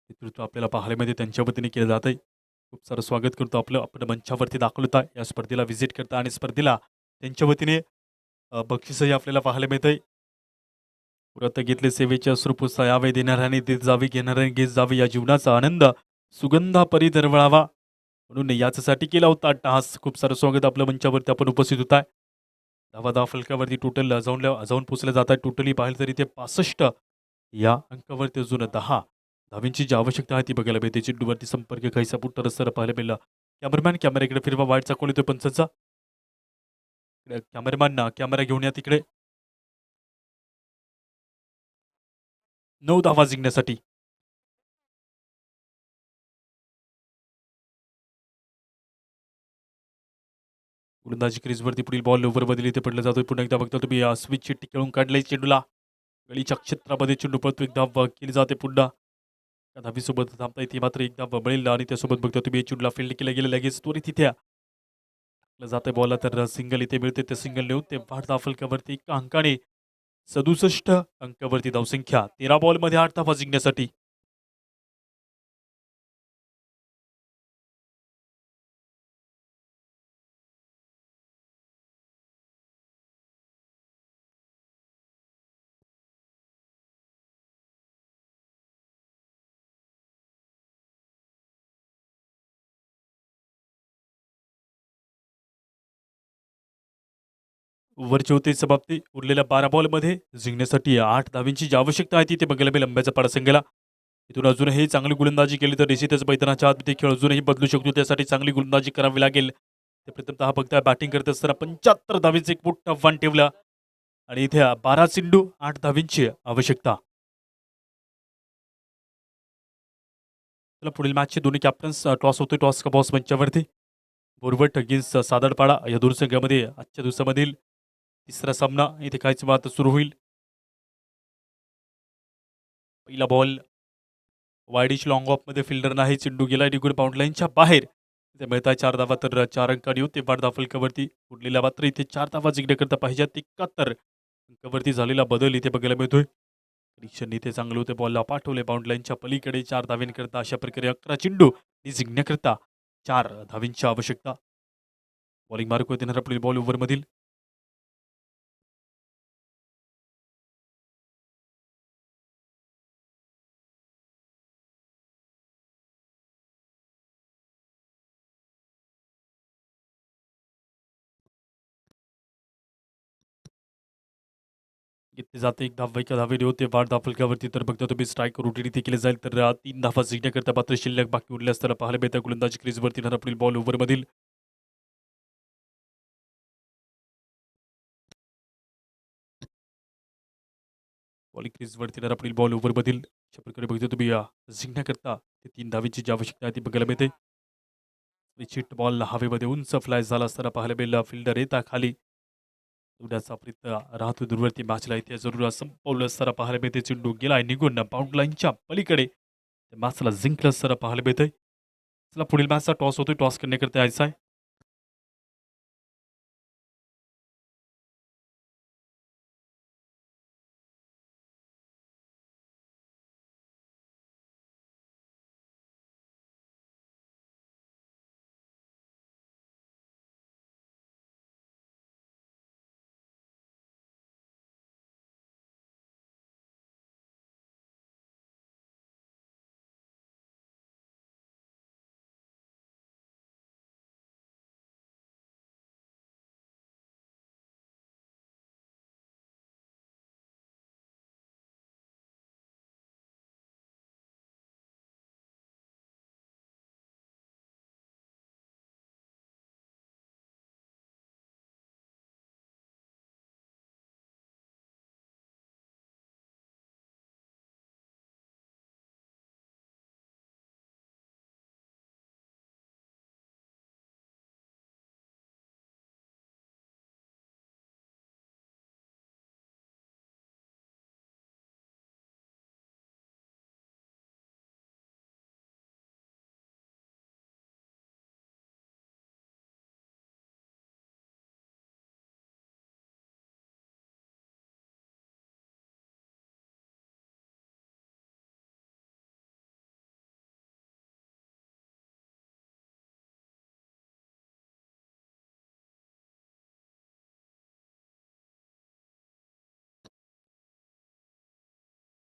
नेतृत्व आपल्याला पाहायला मिळते त्यांच्या वतीने केलं जात आहे. खूप सारं स्वागत करतो आपलं. आपण मंचावरती दाखल होता या स्पर्धेला व्हिजिट करता आणि स्पर्धेला त्यांच्या वतीने बक्षीसही आपल्याला पाहायला मिळतंय. पुरत घेतले सेवेच्या अश्रुपुसा यावे देणाऱ्याने आणि देत जावे घेणाऱ्याने घेत जावे. या जीवनाचा आनंद सुगंधा परी दरवळावा म्हणून याच्यासाठी केला होता टास. खूप सारं स्वागत आपल्या मंचावरती आपण उपस्थित होत आहे. धावा फलकावरती टोटल जाऊन पोचल्या जात आहे. टोटली पाहिलं तरी ते 65 या अंकावरती अजून 10 धावींची जी आवश्यकता आहे ती बघायला मिळते. चेंडूवरती संपर्क काहीसा पुट्ट रस्त्याला पाहायला मिळाला. कॅमेरामॅन कॅमेऱ्याकडे फिरवा. वाईटचा कोण येतोय पंचाचा. कॅमेरामॅन कॅमेरा घेऊन या तिकडे. 9 धावा जिंकण्यासाठी. गोलंदाजी क्रीजवरती पुढील बॉल ओव्हर बदली ते पडलं जातोय. पुन्हा एकदा बघता तुम्ही स्विच चिट्टी खेळून काढलंय चेंडूला. गळीच्या क्षेत्रामध्ये चेंडू पळतो. एक धाव केली जाते पुन्हा. त्या धावीसोबत थांबता येते मात्र एक धाव बळेल आणि त्यासोबत बघता तुम्ही चेंडूला फील्ड केला गेलं लगेच त्वरित तिथे जाते बॉलला. तर सिंगल इथे मिळते. ते सिंगल नेऊन ते वाढ फलकावरती 1 अंकाने 67 अंकावरती धावसंख्या. 13 बॉलमध्ये 8 धावा जिंकण्यासाठी. ओव्हरची होते समाप्ती. उरलेल्या 12 बॉलमध्ये जिंकण्यासाठी 8 धावींची जी आवश्यकता आहे ती ते बघायला मिळेल लंब्याचा पाडा संघाला. इथून अजूनही चांगली गोलंदाजी केली तर निश्चितच मैदानाच्या आत खेळ अजूनही बदलू शकतो. त्यासाठी चांगली गोलंदाजी करावी लागेल. ते प्रथमतः बघता बॅटिंग करत असताना 75 धावींचे एक मोठं आव्हान ठेवलं आणि इथे 12 चेंडू 8 धावींची आवश्यकता. पुढील मॅचचे दोन्ही कॅप्टन्स टॉस होतोय. टॉस का बॉस मंचावरती. बोरवट अगेन्स्ट सादडपाडा या दोन संघामध्ये आजच्या दिवसामधील तिसरा सामना इथे काहीच वाद सुरू होईल. पहिला बॉल वाईडिश लॉंग ऑफमध्ये फिल्डर नाही, चेंडू गेला निघून बाउंड लाईनच्या बाहेर. इथे मिळत आहे 4 धावा, तर 4 अंकांनी होते वाढ फलकावरती. उरलेल्या मात्र इथे 4 धावा जिंकण्याकरता पाहिजेत 71 अंकावरती झालेला बदल इथे बघायला मिळतोय. परीक्षण इथे चांगलं होते, बॉलला पाठवले बाउंड लाईनच्या पलीकडे 4 धावेंकरता. अशा प्रकारे 11 चेंडू जिंकण्याकरता 4 धावेंची आवश्यकता. बॉलिंग मार्क होते आपली बॉल ओव्हरमधील. घेतली जाते एक धाव, एका धावेने होते वाढ फलकावरती. तर बघता तुम्ही स्ट्राईक रोटेट इथे केले जाईल, तर 3 धावा जिंकण्याकरता मात्र शिल्लक बाकी उरले असताना पाहायला मिळतं गोलंदाजी क्रीजवरती आपली बॉल ओव्हरमधील. बॉलिंग क्रीजवरती आपली बॉल ओव्हरमधील. अशा प्रकारे बघतो तुम्ही जिंकण्याकरता ते 3 धावेची जी आवश्यकता आहे ती बघायला मिळते. चिट बॉल हवेमध्ये उंच फ्लाय झाला असताना पाहायला मिळेल फिल्डर येता खाली. उद्याचा प्रयत्न राहतो दूरवरती मॅचला इथे जरूर संपवलं असताना पाहायला मिळते. चेंडू गेलाय निघून बाउंड लाईनच्या पलीकडे. मॅचला जिंकलं असताना पाहायला मिळतंय. चला पुढील मॅचचा टॉस होतोय, टॉस करण्याकरता यायचा आहे.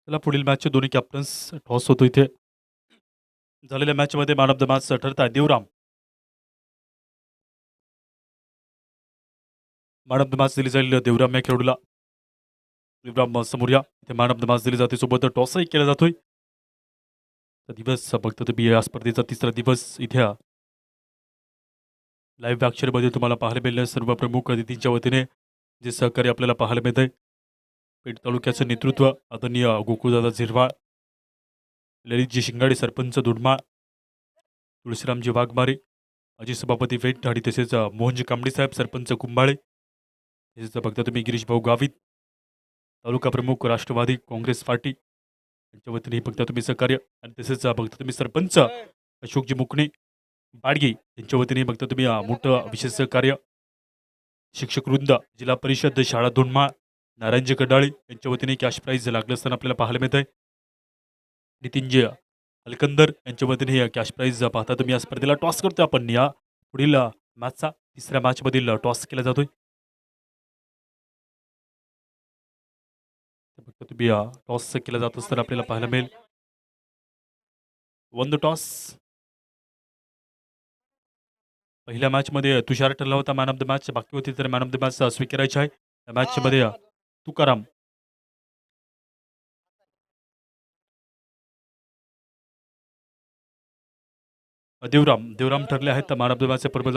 चला पुढील मॅचचे दोन्ही कॅप्टन्स टॉस होतो इथे. झालेल्या मॅचमध्ये मॅन ऑफ द मॅच ठरत आहे Devram. Man of the match दिली जाईल देवराम या खेळाडूला. देवराम समोर या. इथे मॅन ऑफ द मॅच दिली जाते, सोबत टॉसही केला जातोय. दिवस बघतो तुम्ही या स्पर्धेचा तिसरा दिवस इथे लाईव्ह अक्षरमध्ये तुम्हाला पाहायला मिळेल. सर्व प्रमुख अतिथींच्या वतीने जे सहकार्य आपल्याला पाहायला मिळत आहे. पेठ तालुक्याचं नेतृत्व आदरणीय गोकुळदादा झिरवाळ, ललितजी शिंगाडे सरपंच दुडमाळ, तुळशीरामजी वाघमारे, माजी सभापती फेट आणि तसेच मोहनजी कांबडी साहेब सरपंच कुंभाळे, तसेच बघता तुम्ही गिरीश भाऊ गावित तालुका प्रमुख राष्ट्रवादी काँग्रेस पार्टी यांच्या वतीने बघता तुम्ही सहकार्य. आणि तसेच बघता तुम्ही सरपंच अशोकजी मुकणे बाडगे यांच्या वतीने बघता तुम्ही मोठं विशेष सहकार्य. शिक्षक वृंद जिल्हा परिषद शाळा दोनमाळ नारायणजी कडाळे यांच्या वतीने कॅश प्राईज लागलं असताना आपल्याला पाहायला मिळत आहे. नितीनजी अलकंदर यांच्या वतीने हे कॅश प्राईज पाहता तुम्ही या स्पर्धेला टॉस करतोय आपण. या पुढील मॅचचा तिसऱ्या मॅचमधील टॉस केला जातोय. फक्त तुम्ही टॉस केला जात असताना आपल्याला पाहायला मिळेल. One the toss. पहिल्या मॅचमध्ये तुषार ठरला होता मॅन ऑफ द मॅच, बाकी होती तर मॅन ऑफ द मॅच स्वीकारायची आहे. त्या मॅचमध्ये तुकाराम देवराम ठरले आहेत मॅन ऑफ द मॅचचे पर्पज